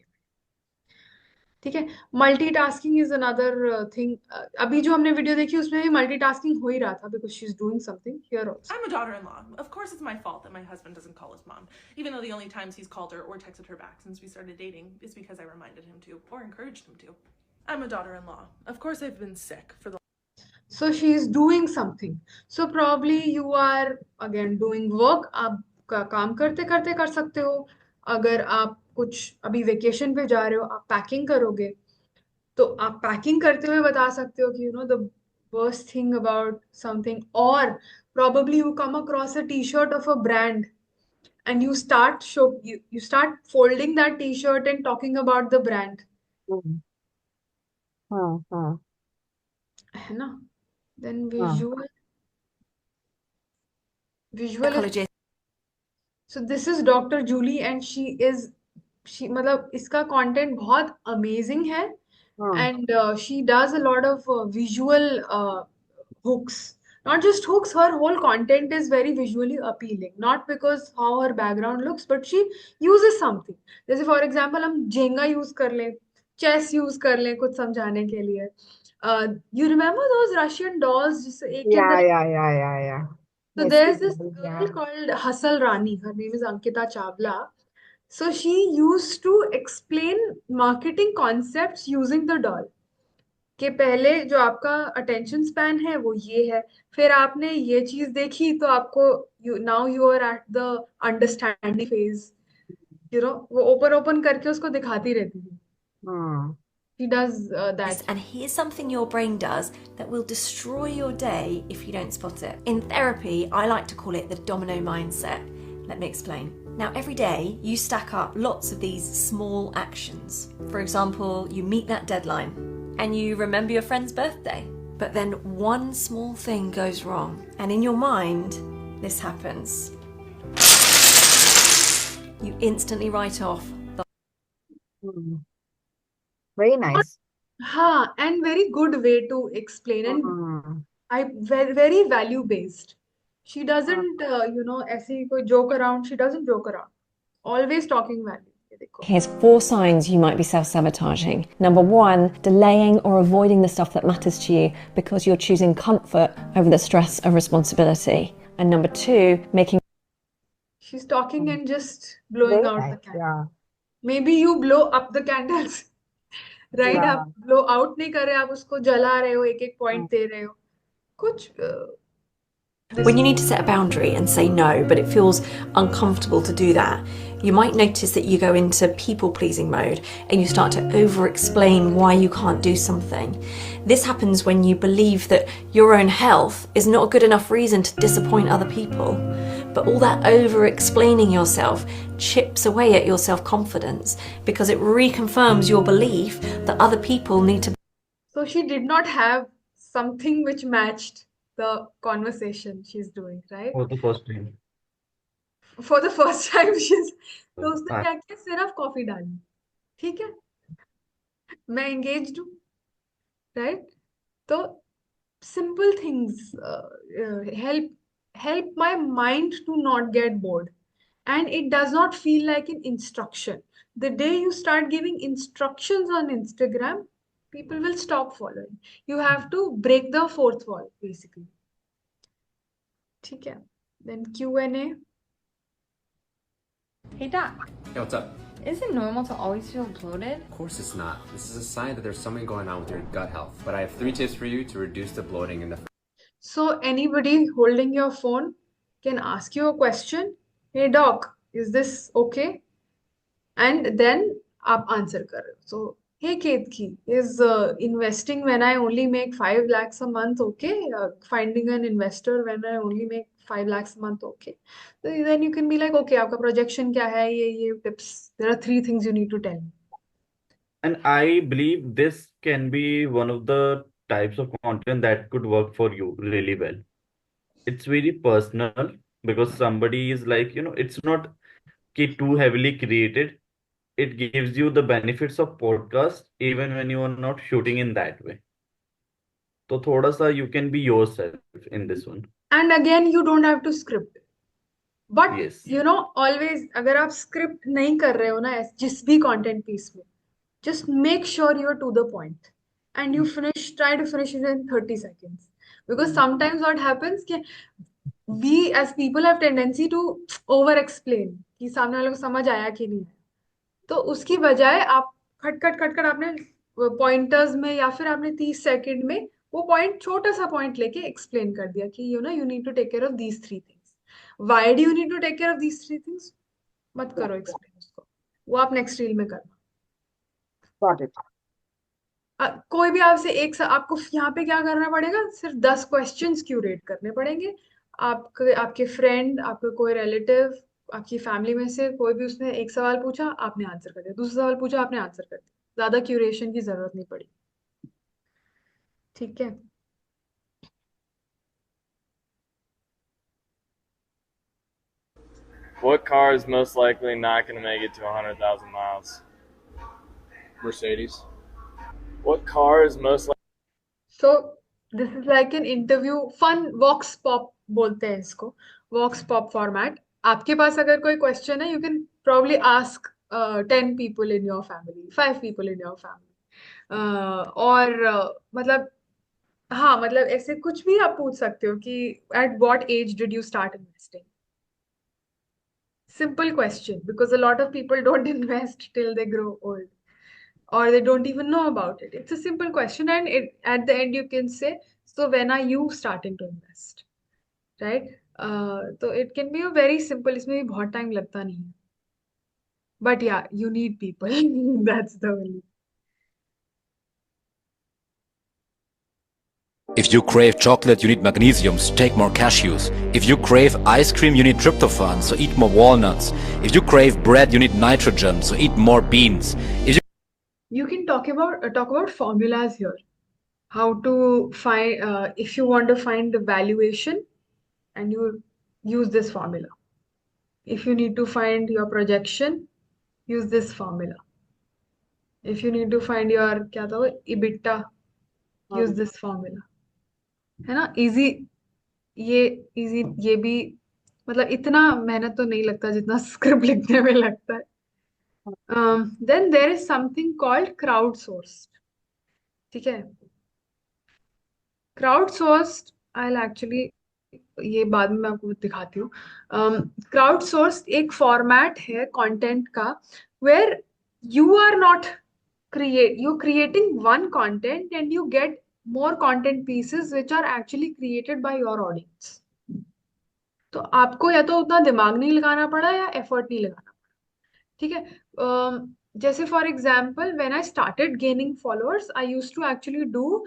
ठीक है. Multitasking is another thing. अभी जो हमने वीडियो देखी उसमें भी मल्टीटास्किंग हो ही रहा था because she is doing something here also. I'm a daughter-in-law. Of course it's my fault that my husband doesn't call his mom, even though the only times he's called her or texted her back since we started dating is because I reminded him to or encouraged him to. I'm a daughter-in-law. Of course I've been sick for the So she is doing something. So probably you are again doing work. आप काम करते करते कर सकते हो. अगर आप कुछ अभी वेकेशन पे जा रहे हो, आप पैकिंग करोगे, तो आप पैकिंग करते हुए बता सकते हो कि you know the worst thing about something, or probably you come across a t-shirt of a brand and you start you start folding that t-shirt and talking about the brand. है ना? Then visual is, so this is Dr. Julie and she मतलब इसका content बहुत amazing है. And she does a lot of visual hooks. Not just hooks, her whole content is very visually appealing. Not because how her background looks, but she uses something. जैसे for example हम Jenga use कर लें, chess use कर लें कुछ समझाने के लिए. You remember those Russian dolls? जिससे एक के अंदर. Yeah. So Yes, there's this people, girl yeah. called Hustle Rani. Her name is Ankita Chawla. So she used to explain marketing concepts using the doll. कि पहले जो आपका attention span है वो ये है, फिर आपने ये चीज देखी तो आपको now you are at the understanding phase. You know, वो open करके उसको दिखाती रहती थी. She does that. And here's something your brain does that will destroy your day if you don't spot it. In therapy, I like to call it the domino mindset. Let me explain. Now, every day you stack up lots of these small actions. For example, you meet that deadline and you remember your friend's birthday. But then one small thing goes wrong, and in your mind, this happens. You instantly write off the Very nice. And very good way to explain, and very, very value based. She doesn't, ऐसे कोई joke around. She doesn't joke around. Always talking value. ये देखो. Here's 4 signs you might be self-sabotaging. Number 1, delaying or avoiding the stuff that matters to you because you're choosing comfort over the stress of responsibility. And number 2, making. She's talking and just blowing Very out nice, the candle. yeah. Maybe you blow up the candles. Right? Yeah. आप blow out नहीं कर रहे, आप उसको जला रहे हो, एक point दे रहे हो. कुछ When you need to set a boundary and say no, but it feels uncomfortable to do that, you might notice that you go into people-pleasing mode and you start to over-explain why you can't do something. This happens when you believe that your own health is not a good enough reason to disappoint other people. But all that over explaining yourself chips away at your self confidence because it reconfirms your belief that other people need to. So she did not have something which matched the conversation she's doing, right? For the first time. For the first time she's तो उसने हाँ, क्या किया सिर्फ coffee डाली ठीक है मैं engaged हूँ right तो simple things help my mind to not get bored and it does not feel like an instruction the day you start giving instructions on Instagram people will stop following you have to break the fourth wall basically ठीक है then Q&A Hey Doc, Hey, what's up? is it normal to always feel bloated? Of course it's not. This is a sign that there's something going on with your gut health. But I have 3 tips for you to reduce the bloating in the. So anybody holding your phone can ask you a question. Hey doc, is this okay? And then आप answer कर रहे हो. So hey Ketki, is investing when I only make 5 lakhs a month okay? Finding an investor when I only make 5 lakhs a month okay? So then you can be like okay आपका projection क्या है ये tips. There are 3 things you need to tell me. and I believe this can be one of the types of content that could work for you really well. It's very personal because somebody is like, it's not too heavily created. It gives you the benefits of podcast even when you are not shooting in that way. So thoda sa you can be yourself in this one. And again you don't have to script. But Yes. always अगर आप script नहीं कर रहे हो ना जिस भी content piece में just make sure you're to the point and you try to finish it in 30 seconds because sometimes what happens कि we as people have tendency to over explain कि सामने वाले को समझ आया कि नहीं तो उसकी बजाय आप खट खट आपने पॉइंटर्स में या फिर आपने 30 सेकंड में वो पॉइंट छोटा सा पॉइंट लेके एक्सप्लेन कर दिया कि you need to take care of these 3 things why do you need to take care of these 3 things मत करो एक्सप्लेन उसको वो आप नेक्स्ट रील में करना Got it. कोई भी आपसे आपको यहाँ पे क्या करना पड़ेगा सिर्फ 10 क्वेश्चंस क्यूरेट करने पड़ेंगे आपके आपके फ्रेंड आपके कोई रिलेटिव आपकी फैमिली में से कोई भी उसने एक सवाल पूछा आपने आंसर कर दिया दूसरा सवाल पूछा आपने आंसर कर दिया ज्यादा क्यूरेशन की जरूरत नहीं पड़ी ठीक है What car is most likely not going to make it to 100,000 miles? Mercedes. What car is most likely? So this is like an interview fun vox pop बोलते हैं इसको vox pop format आपके पास अगर कोई क्वेश्चन है you can probably ask 10 people in your family 5 people in your family और मतलब हाँ मतलब ऐसे कुछ भी आप पूछ सकते हो कि at what age did you start investing simple question because a lot of people don't invest till they grow old or they don't even know about it. It's a simple question, and at the end you can say, "So when are you starting to invest?" Right? So it can be a very simple. इसमें भी बहुत time लगता नहीं है. But yeah, you need people. That's the only. If you crave chocolate, you need magnesium, so take more cashews. If you crave ice cream, you need tryptophan, so eat more walnuts. If you crave bread, you need nitrogen, so eat more beans. You can talk about formulas here. How to find if you want to find the valuation, and you use this formula. If you need to find your projection, use this formula. If you need to find your क्या था वो EBITDA, use this formula. है ना easy ये easy ये भी मतलब इतना मेहनत तो नहीं लगता जितना स्क्रिप्ट लिखने में लगता है then there is something called crowd sourced ठीक है क्राउड सोर्स्ड आई एक्चुअली ये बाद में मैं आपको दिखाती हूँ क्राउड सोर्स्ड एक फॉर्मेट है कंटेंट का where you are not you're creating one content and you get more content pieces which are actually created by your audience तो आपको या तो उतना दिमाग नहीं लगाना पड़ा या एफर्ट नहीं लगाना पड़ा ठीक है जैसे for example when I started gaining followers I used to actually do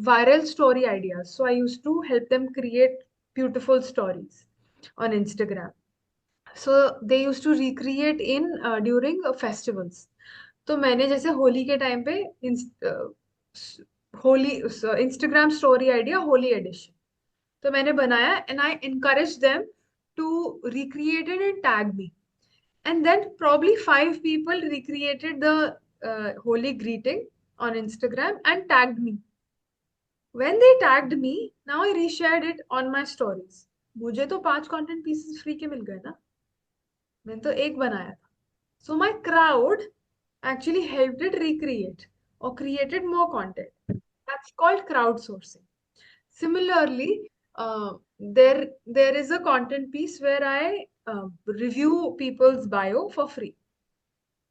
viral story ideas so I used to help them create beautiful stories on Instagram. So they used to recreate in during festivals. तो मैंने जैसे होली के time पे Holi Instagram story idea Holi edition तो मैंने बनाया and I encourage them to recreate it and tag me. And then probably 5 people recreated the holy greeting on Instagram and tagged me. When they tagged me, now I reshared it on my stories. मुझे तो 5 content pieces free के मिल गए ना, मैंने तो एक बनाया था. So my crowd actually helped it recreate or created more content. That's called crowdsourcing. Similarly, there is a content piece where I review people's bio for free.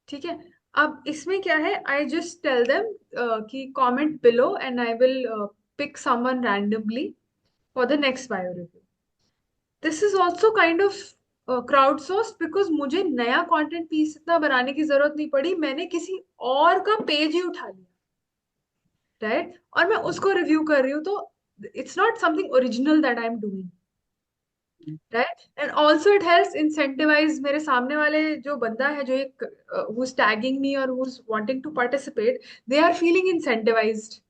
ठीक है. अब इसमें क्या है, I just tell them कि comment below and I will pick someone randomly for the next bio review. This is also kind of crowdsourced because मुझे नया content piece इतना बनाने की जरूरत नहीं पड़ी, मैंने किसी और का पेज ही उठा लिया, right? और मैं उसको रिव्यू कर रही हूँ, तो it's not something original that I'm doing, right? And also it helps incentivize मेरे सामने वाले जो बंदा है जो एक who's tagging me or who's wanting to participate, they are feeling incentivized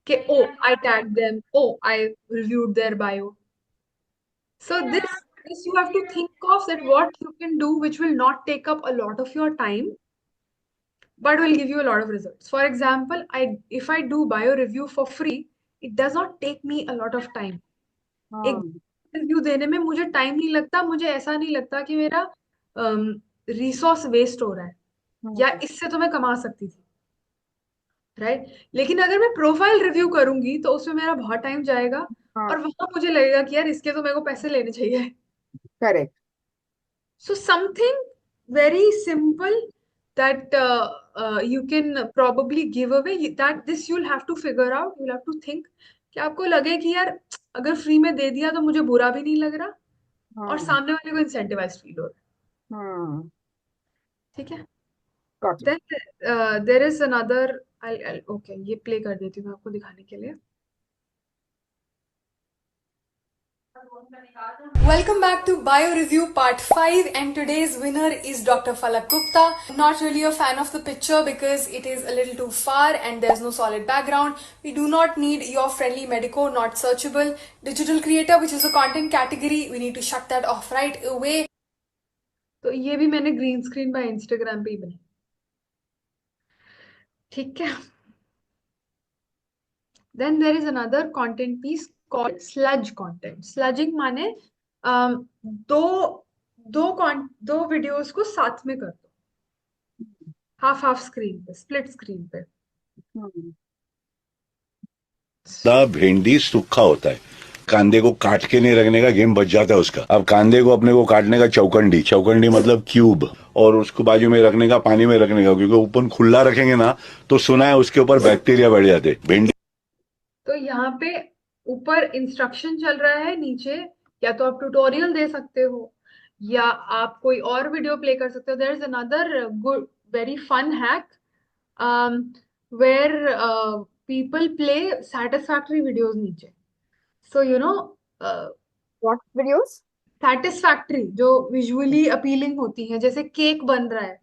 कि oh I tagged them, oh I reviewed their bio. So this you have to think of that what you can do which will not take up a lot of your time but will give you a lot of results. For example, if I do bio review for free, it does not take me a lot of time. एक review देने में मुझे time नहीं लगता, मुझे ऐसा नहीं लगता कि मेरा रिसोर्स वेस्ट हो रहा है या इससे तो मैं कमा सकती थी, राइट? लेकिन अगर मैं प्रोफाइल रिव्यू करूंगी तो उसमें मेरा बहुत टाइम जाएगा और वहां मुझे लगेगा कि यार इसके तो मेरे को पैसे लेने चाहिए. Correct. So something very simple that you can probably give away, that this you'll have to figure out, you'll have to think कि आपको लगे कि यार अगर फ्री में दे दिया तो मुझे बुरा भी नहीं लग रहा और सामने वाले को इंसेंटिवाइज फील हो रहा है. ठीक है. Then there is another okay, ये प्ले कर देती हूँ मैं आपको दिखाने के लिए. Welcome back to Bio Review Part 5, and today's winner is Dr. Falak Gupta. Not really a fan of the picture because it is a little too far and there's no solid background. We do not need your friendly medico, not searchable. Digital creator, which is a content category, we need to shut that off right away. तो ये भी मैंने green screen bye Instagram पे ही बनाई. ठीक है. Then there is another content piece called sludge content. Sludging माने दो वीडियोस को साथ में कर दो, हाफ स्क्रीन पे, स्प्लिट स्क्रीन पे. भिंडी सूखा होता है, कांदे को काट के नहीं रखने का गेम बच जाता है उसका. अब कांदे को अपने को काटने का चौकंडी मतलब क्यूब, और उसको बाजू में रखने का, पानी में रखने का, क्योंकि ऊपर खुला रखेंगे ना तो सुना है उसके ऊपर बैक्टीरिया बढ़ जाते. भिंडी तो यहाँ पे ऊपर इंस्ट्रक्शन चल रहा है, नीचे या तो आप ट्यूटोरियल दे सकते हो या आप कोई और वीडियो प्ले कर सकते हो. There is another good very fun hack where people play satisfactory videos नीचे. So you know what videos? Satisfactory, जो विजुअली अपीलिंग होती हैं. जैसे केक बन रहा है,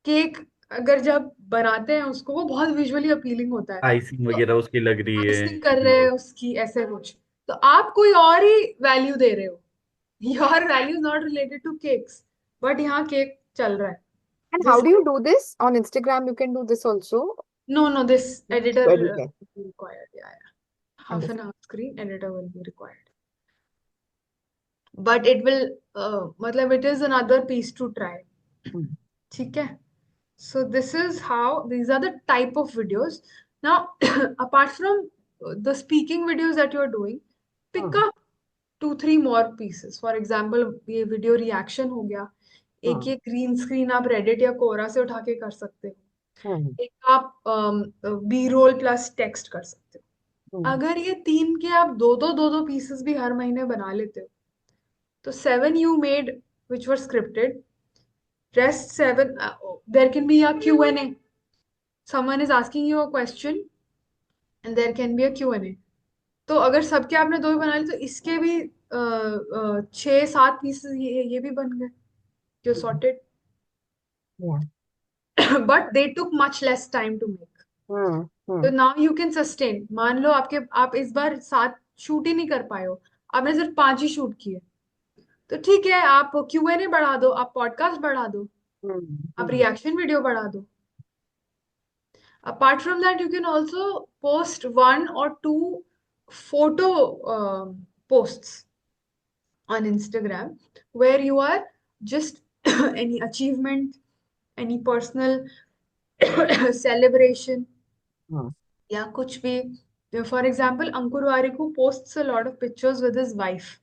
केक अगर जब बनाते हैं उसको, वो बहुत विजुअली अपीलिंग होता है. आइसिंग वगैरह उसकी लग रही है, आइसिंग कर रहे हैं उसकी, ऐसे कुछ. तो आप कोई और ही वैल्यू दे रहे हो. Your value not related to cakes, but यहाँ केक चल रहा है. And how do you do this? On Instagram, you can do this also. No, this editor will Editor. be required. Yeah. Half an hour screen editor will be required. But it will, मतलब it is another piece to try. ठीक है. So these are the type of videos. Now, apart from the speaking videos that you're doing, pick up 2-3 more pieces. For example, ये video reaction हो गया. एक ये green screen आप Reddit या कोरा से उठा के कर सकते हो. एक आप बी रोल प्लस टेक्स्ट कर सकते हो. अगर ये 3 के आप दो पीसेस भी हर महीने बना लेते हो, तो 7 you made which were scripted. Rest 7, there can be a Q&A. Someone is asking you a question and there can be a Q&A. तो अगर सबके आपने 2 ही बना लिए तो इसके भी छह सात पीसेस ये भी बन गए जो sorted. But they took much less time to make. तो नाउ यू कैन सस्टेन. मान लो आप इस बार 7 शूट ही नहीं कर पाए हो, आपने सिर्फ 5 ही शूट किए, तो ठीक है, आप Q&A बढ़ा दो, आप पॉडकास्ट बढ़ा दो, आप रिएक्शन वीडियो बढ़ा दो. Apart from that, you can also post 1 or 2 photo posts on Instagram where you are just any achievement, any personal celebration, या कुछ भी. For example, Ankur Wariku posts a lot of pictures with his wife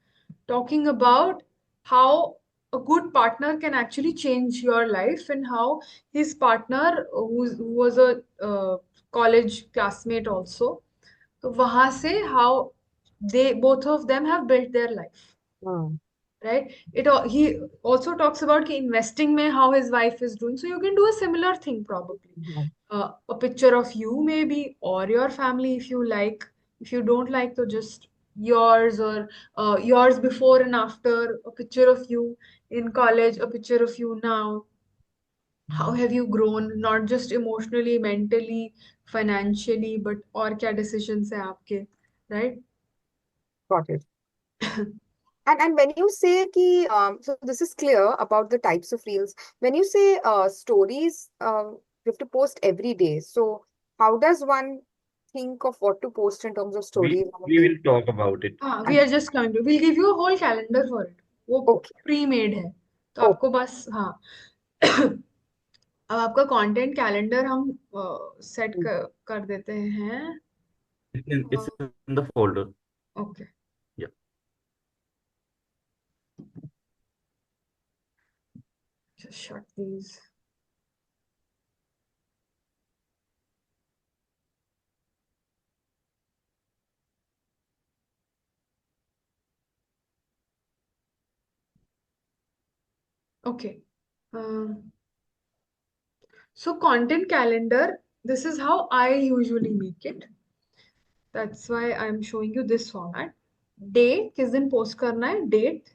talking about how a good partner can actually change your life, and how his partner, who was a college classmate also, तो वहां से how they both of them have built their life. Right? He also talks about कि investing में how his wife is doing. So you can do a similar thing probably. A picture of you maybe, or your family if you like. If you don't like, so just yours, or yours before and after, a picture of you in college, a picture of you now. How have you grown, not just emotionally, mentally, financially, but और क्या decisions है आपके, right? Got it. And when you say ki, so this is clear about the types of reels. When you say stories, you have to post every day. So how does one think of what to post in terms of stories on a We day? will talk about it. हाँ, we are just coming to. We'll give you a whole calendar for it. वो pre-made है, तो आपको बस हाँ. अब आपका content calendar हम सेट कर देते हैं. It's in the folder. Okay. Yeah. Just shut these. Okay. So content calendar, this is how I usually make it. That's why I'm showing you this format. Day, किस दिन post करना है, date,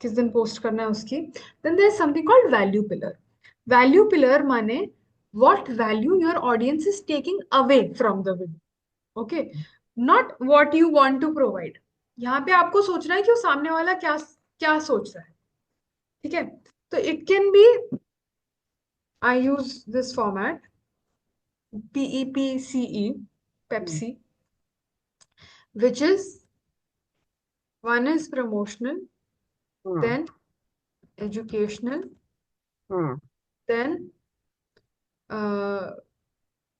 किस दिन post करना है उसकी. Then there's something called value pillar. Value pillar माने what value your audience is taking away from the video. Okay, not what you want to provide. यहाँ पे आपको सोचना है कि वो सामने वाला क्या क्या सोच रहा है. ठीक है, तो it can be, I use this format, PEPCE, Pepsi, which is, one is promotional, then educational, then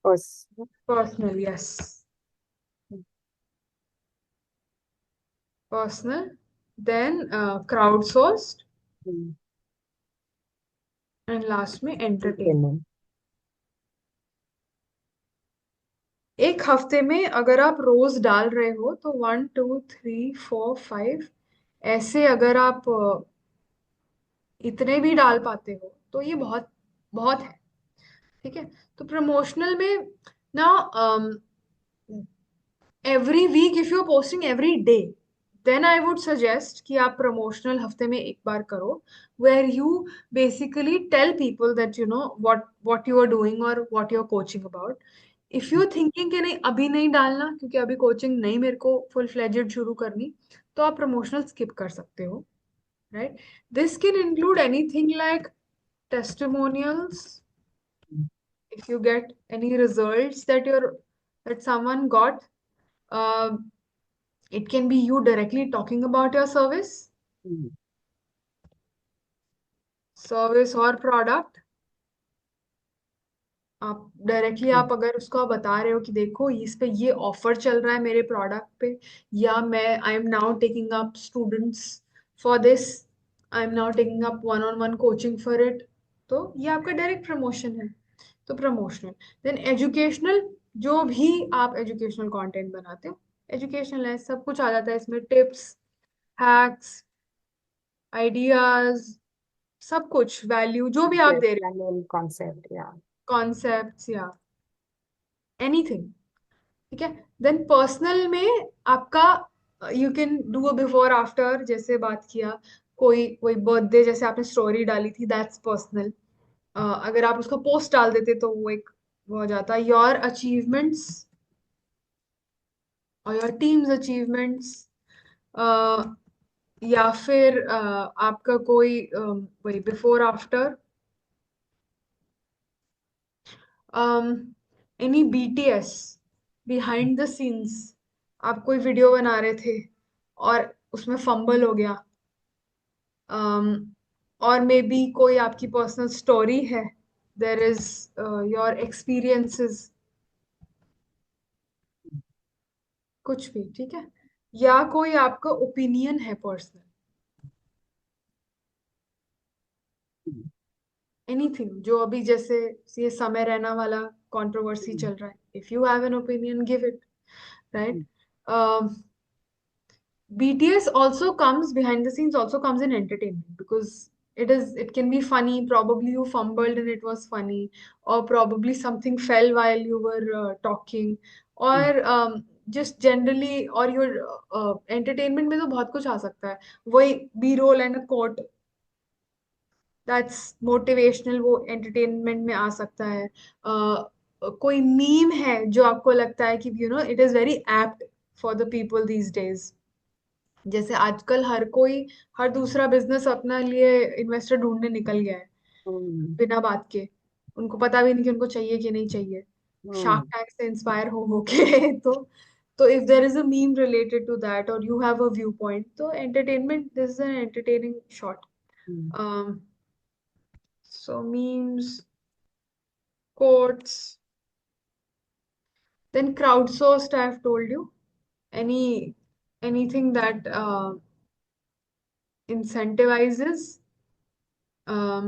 personal, yes. Personal, then crowdsourced, and last में entertainment. एक हफ्ते में अगर आप रोज डाल रहे हो तो 1 2 3 4 5 ऐसे अगर आप इतने भी डाल पाते हो तो ये बहुत बहुत है. ठीक है, तो प्रमोशनल में ना every week if you're posting every day, then I would suggest कि आप promotional हफ्ते में एक बार करो, where you basically tell people that you know what you are doing or what you're coaching about. If you're thinking कि नहीं अभी नहीं डालना क्योंकि अभी coaching नहीं मेरे को full fledged शुरू करनी, तो आप promotional skip कर सकते हो, right? This can include anything like testimonials. If you get any results that someone got, it can be you directly talking about your service or product. आप डायरेक्टली आप अगर उसको बता रहे हो कि देखो इस पे ये ऑफर चल रहा है मेरे प्रोडक्ट पे, या मैं I am now taking up students for this, I am now taking up one on one coaching for it, तो ये आपका डायरेक्ट प्रमोशन है. तो प्रमोशनल. देन एजुकेशनल, जो भी आप एजुकेशनल कंटेंट बनाते हो, एजुकेशनल है, सब कुछ आ जाता है इसमें, टिप्स, हैक्स, आइडियाज, सब कुछ, वैल्यू जो भी आप दे रहे हो, कॉन्सेप्ट्स या एनीथिंग. ठीक है, देन पर्सनल में आपका you can do a before after, जैसे बात किया, कोई कोई बर्थडे जैसे आपने स्टोरी डाली थी, दैट्स पर्सनल। अगर आप उसका पोस्ट डाल देते तो वो एक वो हो जाता। योर अचीवमेंट्स और योर टीम्स अचीवमेंट्स, या फिर आपका कोई वही before after, any BTS behind the scenes, आप कोई वीडियो बना रहे थे और उसमें फंबल हो गया, और मे बी कोई आपकी पर्सनल स्टोरी है, देर इज योर एक्सपीरियंसेस, कुछ भी ठीक है, या कोई आपका ओपिनियन है पर्सनल, एनीथिंग जो अभी जैसे ये समय रहना वाला कंट्रोवर्सी चल रहा है, if you have an opinion give it, right. BTS also comes behind the scenes, also comes in entertainment, because it can be funny. Probably you fumbled and it was funny, or probably something fell while you were talking, or just generally, or your entertainment में तो बहुत कुछ आ सकता है, वही B-roll and a quote, that's motivational, वो entertainment में आ सकता है। कोई मीम है जो आपको लगता है कि it is very apt for the people these days, जैसे आजकल हर दूसरा बिजनेस अपना लिए इन्वेस्टर ढूंढने निकल गया है बिना बात के, उनको पता भी नहीं कि उनको चाहिए कि नहीं चाहिए, शार्क टैंक से इंस्पायर हो के तो if there is a meme related to that or you have a view point, तो entertainment, this is an entertaining shot. So memes, quotes, then crowdsourced, I have told you, anything that incentivizes, um,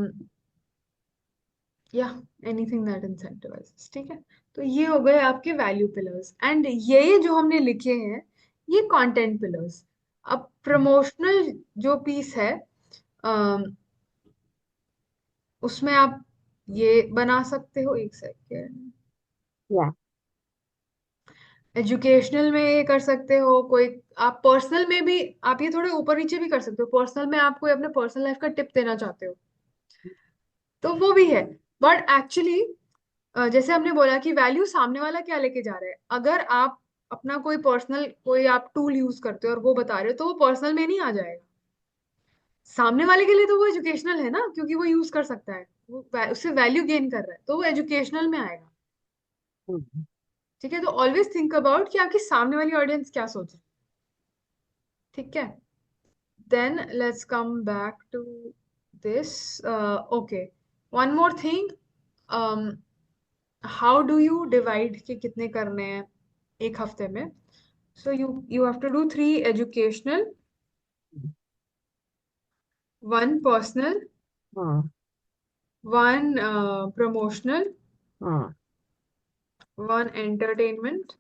या anything that इंसेंटिवाइजेस, ठीक है। तो ये हो गए आपके value pillars, and ये जो हमने लिखे हैं ये कंटेंट पिलर्स। अब प्रमोशनल जो पीस है, अम, उसमें आप ये बना सकते हो, एक सेकेंड, एजुकेशनल में ये कर सकते हो, कोई आप पर्सनल में भी, आप ये थोड़े ऊपर नीचे भी कर सकते हो, पर्सनल में आप कोई अपने पर्सनल लाइफ का टिप देना चाहते हो तो वो भी है। बट एक्चुअली जैसे हमने बोला कि वैल्यू सामने वाला क्या लेके जा रहा है, अगर आप अपना कोई पर्सनल कोई आप टूल यूज करते हो और वो बता रहे हो, तो वो पर्सनल में नहीं आ जाएगा, सामने वाले के लिए तो वो एजुकेशनल है ना, क्योंकि वो यूज कर सकता है, वो उससे वैल्यू गेन कर रहा है, तो वो एजुकेशनल में आएगा। ठीक है, तो ऑलवेज थिंक अबाउट कि आपकी सामने वाली ऑडियंस क्या सोच रही है, ठीक है। Then let's come back to this, okay, one more thing, how do you divide कि कितने करने हैं एक हफ्ते में। So you have to do 3 educational, 1 personal, 1 promotional, 1 entertainment,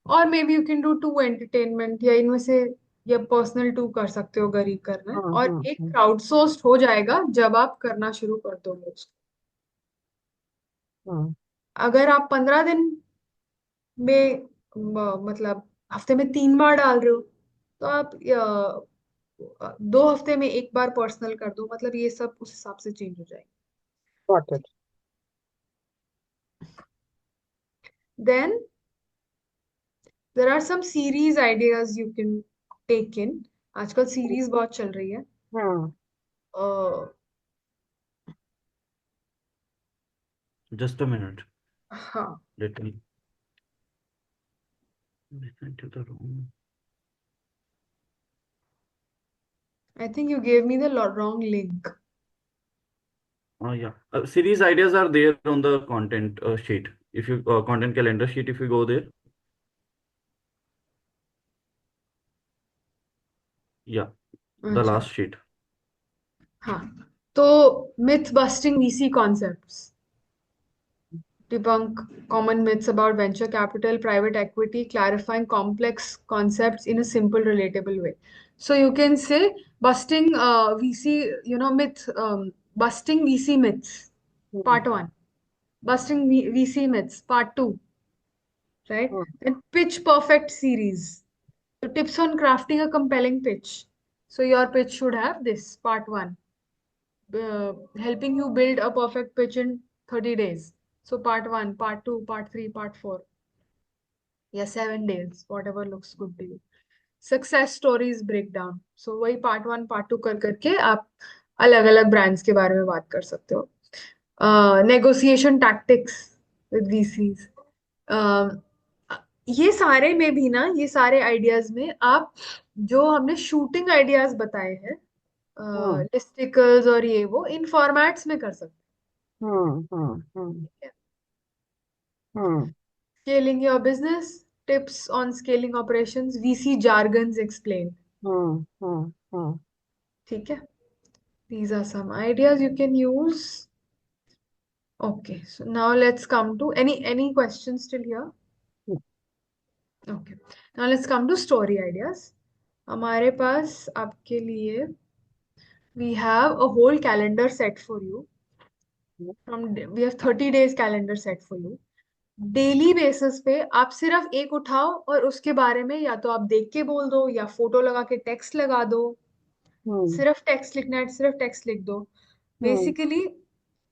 और maybe you can do 2 entertainment, या इनमें से या पर्सनल 2 कर सकते हो अगर ये करना है, और एक क्राउड सोर्स्ड हो जाएगा जब आप करना शुरू कर दोगे उसको। अगर आप 15 दिन में मतलब हफ्ते में 3 बार डाल रहे हो, तो आप 2 हफ्ते में एक बार पर्सनल कर दो, मतलब ये सब उस हिसाब से चेंज हो जाएगा। Got it. Then there are some series ideas you can take in, आजकल सीरीज बहुत चल रही है। Just a minute. हाँ, Let me listen to the room. I think you gave me the wrong link. Yeah. Series ideas are there on the content sheet. If you content calendar sheet, if you go there. Yeah, the अच्छा, last sheet. हाँ, तो myth busting VC concepts, debunk common myths about venture capital, private equity, clarifying complex concepts in a simple, relatable way. So you can say busting VC, busting VC myths, part 1, busting VC myths, part 2, right? And pitch perfect series. So tips on crafting a compelling pitch. So your pitch should have this: part one, helping you build a perfect pitch in 30 days. So part one, part two, part three, part four. Yeah, 7 days, whatever looks good to you. Success stories breakdown. So वही part one, part two कर करके आप अलग अलग brands के बारे में बात कर सकते हो. Negotiation tactics with VCs. ये सारे में भी ना, ये सारे आइडियाज में आप जो हमने शूटिंग आइडियाज बताए हैं, लिस्टिकल्स और ये वो इन फॉर्मेट्स में कर सकते हैं. Scaling your business, tips on scaling operations, VC jargons explained. ठीक है? These are some ideas you can use. Okay, so now let's come to any questions still here? Okay, now let's come to story ideas. हमारे पास आपके लिए we have a whole calendar set for you. We have 30 days calendar set for you. Daily basis पे आप सिर्फ एक उठाओ और उसके बारे में या तो आप देख के बोल दो या फोटो लगा के टेक्स्ट लगा दो. सिर्फ टेक्स्ट लिखना है, सिर्फ टेक्स्ट लिख दो. बेसिकली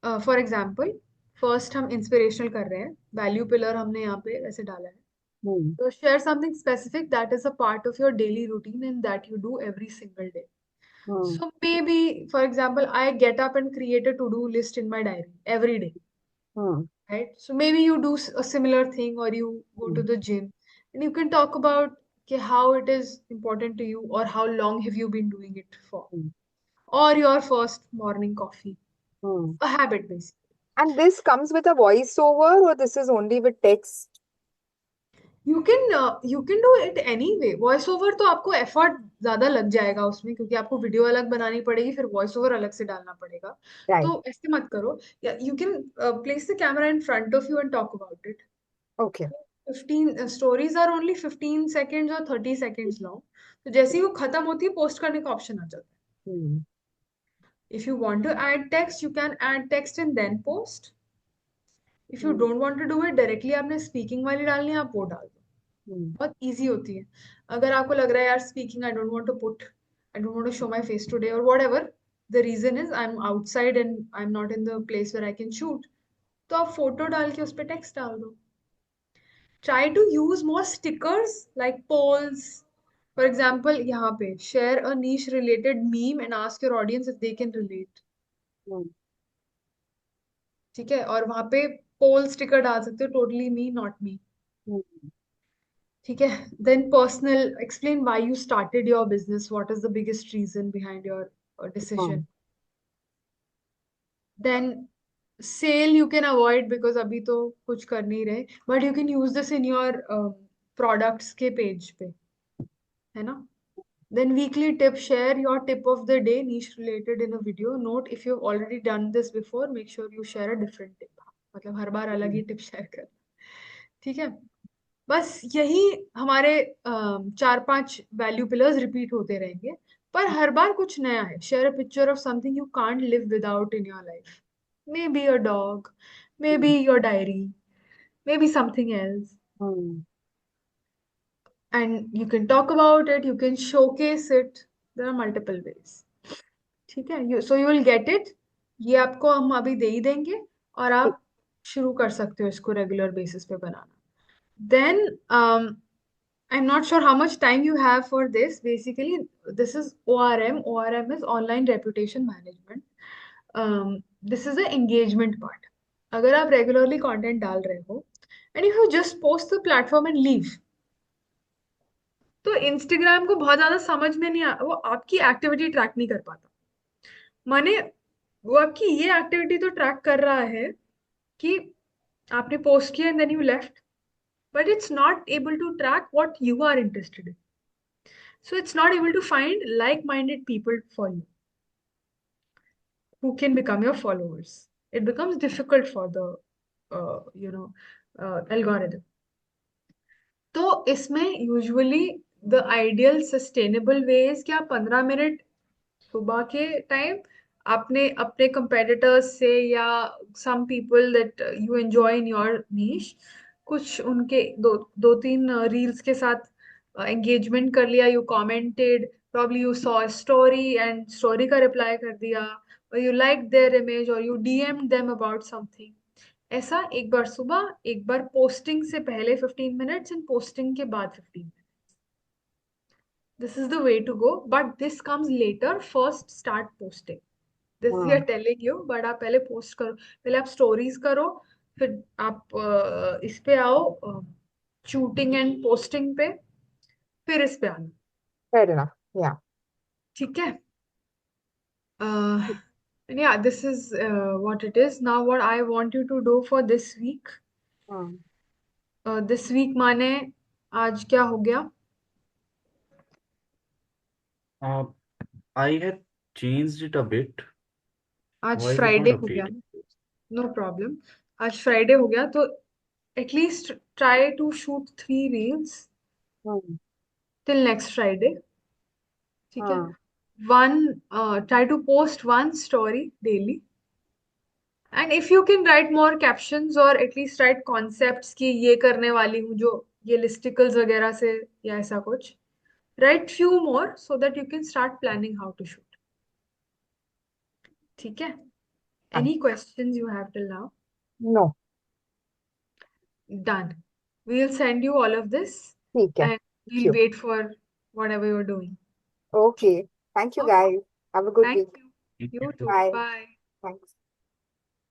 फॉर एग्जांपल, फर्स्ट हम इंस्पिरेशनल कर रहे हैं, वैल्यू पिलर हमने यहाँ पे ऐसे डाला है. तो share something specific that is a part of your daily routine and that you do every single day. So maybe, for example, I get up and create a to-do list in my diary every day. Right? So maybe you do a similar thing, or you go to the gym, and you can talk about how it is important to you, or how long have you been doing it for, or your first morning coffee, a habit basically. And this comes with a voiceover, or this is only with text? You can do it anyway. Voice over तो आपको effort ज्यादा लग जाएगा उसमें, क्योंकि आपको video अलग बनानी पड़ेगी, फिर वॉइस ओवर अलग से डालना पड़ेगा. तो ऐसे मत करो. You can place the camera in front of you and talk about it. Okay. 15 stories are only 15 seconds or 30 seconds long. तो जैसे ही वो खत्म होती है, पोस्ट करने का ऑप्शन आ जाता है. If you want to add text, you can add text and then post. If you don't want to do it directly, आपने स्पीकिंग वाली डालनी है, आप वो डाल दो. बहुत इजी होती है. अगर आपको लग रहा है यार speaking, I don't want to put, I don't want to show my face today, और whatever the reason is, I am outside and I am not in the place where I can shoot, तो आप photo डाल के उस पे text डाल दो. Try to use more stickers like polls. For example, यहाँ पे share a niche related meme and ask your audience if they can relate. ठीक है? और वहाँ पे poll sticker डाल सकते हो, totally me, not me. ठीक है? Then personal, explain why you started your business. What is the biggest reason behind your decision? Then sale you can avoid because अभी तो कुछ कर नहीं रहे, but you can use this in your products के page पे, है ना? Then weekly tip, share your tip of the day, niche related in a video. Note, if you've already done this before, make sure you share a different tip. मतलब हर बार अलग ही tip share कर. ठीक है? बस यही हमारे 4-5 वैल्यू पिलर्स रिपीट होते रहेंगे, पर हर बार कुछ नया है. Share a picture of something you can't live without in your life. May be your dog, may be your diary, may be something else. And you can talk about it, you can showcase it. There are multiple ways. ठीक है? So you will get it. ये आपको हम अभी दे ही देंगे और आप शुरू कर सकते हो इसको रेगुलर बेसिस पे बनाना. Then I'm not sure how much time you have for this. Basically, this is ORM. ORM is online reputation management. This is the engagement part. अगर आप regularly content डाल रहे हो, and if you just post the platform and leave, तो Instagram को बहुत ज्यादा समझ में नहीं वो आपकी एक्टिविटी ट्रैक नहीं कर पाता. माने वो आपकी ये एक्टिविटी तो ट्रैक कर रहा है कि आपने पोस्ट किया and then you left, but it's not able to track what you are interested in. So it's not able to find like minded people for you who can become your followers. It becomes difficult for the algorithm. तो इसमें usually the ideal sustainable way is कि आप 15 minute सुबह के time आपने अपने competitors से या some people that you enjoy in your niche कुछ उनके दो तीन रील्स के साथ एंगेजमेंट कर लिया, you commented, probably you saw a story and story का रिप्लाई कर दिया, or you liked their image or you DM'd them about something. ऐसा एक बार सुबह, एक बार पोस्टिंग से पहले 15 मिनट्स एंड पोस्टिंग के बाद 15 minutes. This is the way to go, but this comes later. First start posting. This we are telling you, but आप पहले पोस्ट करो, पहले आप स्टोरीज करो, फिर आप इस पे आओ, शूटिंग एंड पोस्टिंग पे, फिर इस पे आना. Fair enough. Yeah. ठीक है. Yeah, this is what it is. Now what I want you to do for this week. This week माने आज क्या हो गया? I had changed it a bit. आज Why is it Friday not हो गया. updating? No problem. आज Friday हो गया, तो at least try to shoot 3 reels till next Friday. ठीक है. Try to post 1 story daily. And if you can write more captions or at least write concepts कि ये करने वाली हूँ, जो ये listicles वगैरह से या ऐसा कुछ. Write few more so that you can start planning how to shoot. ठीक है. Any questions you have till now? No. Done. We'll send you all of this ठीक है. and we'll wait for whatever you're doing. Okay. Thank you, guys. Have a good Thank week. you. You too. Bye. Bye. Thanks.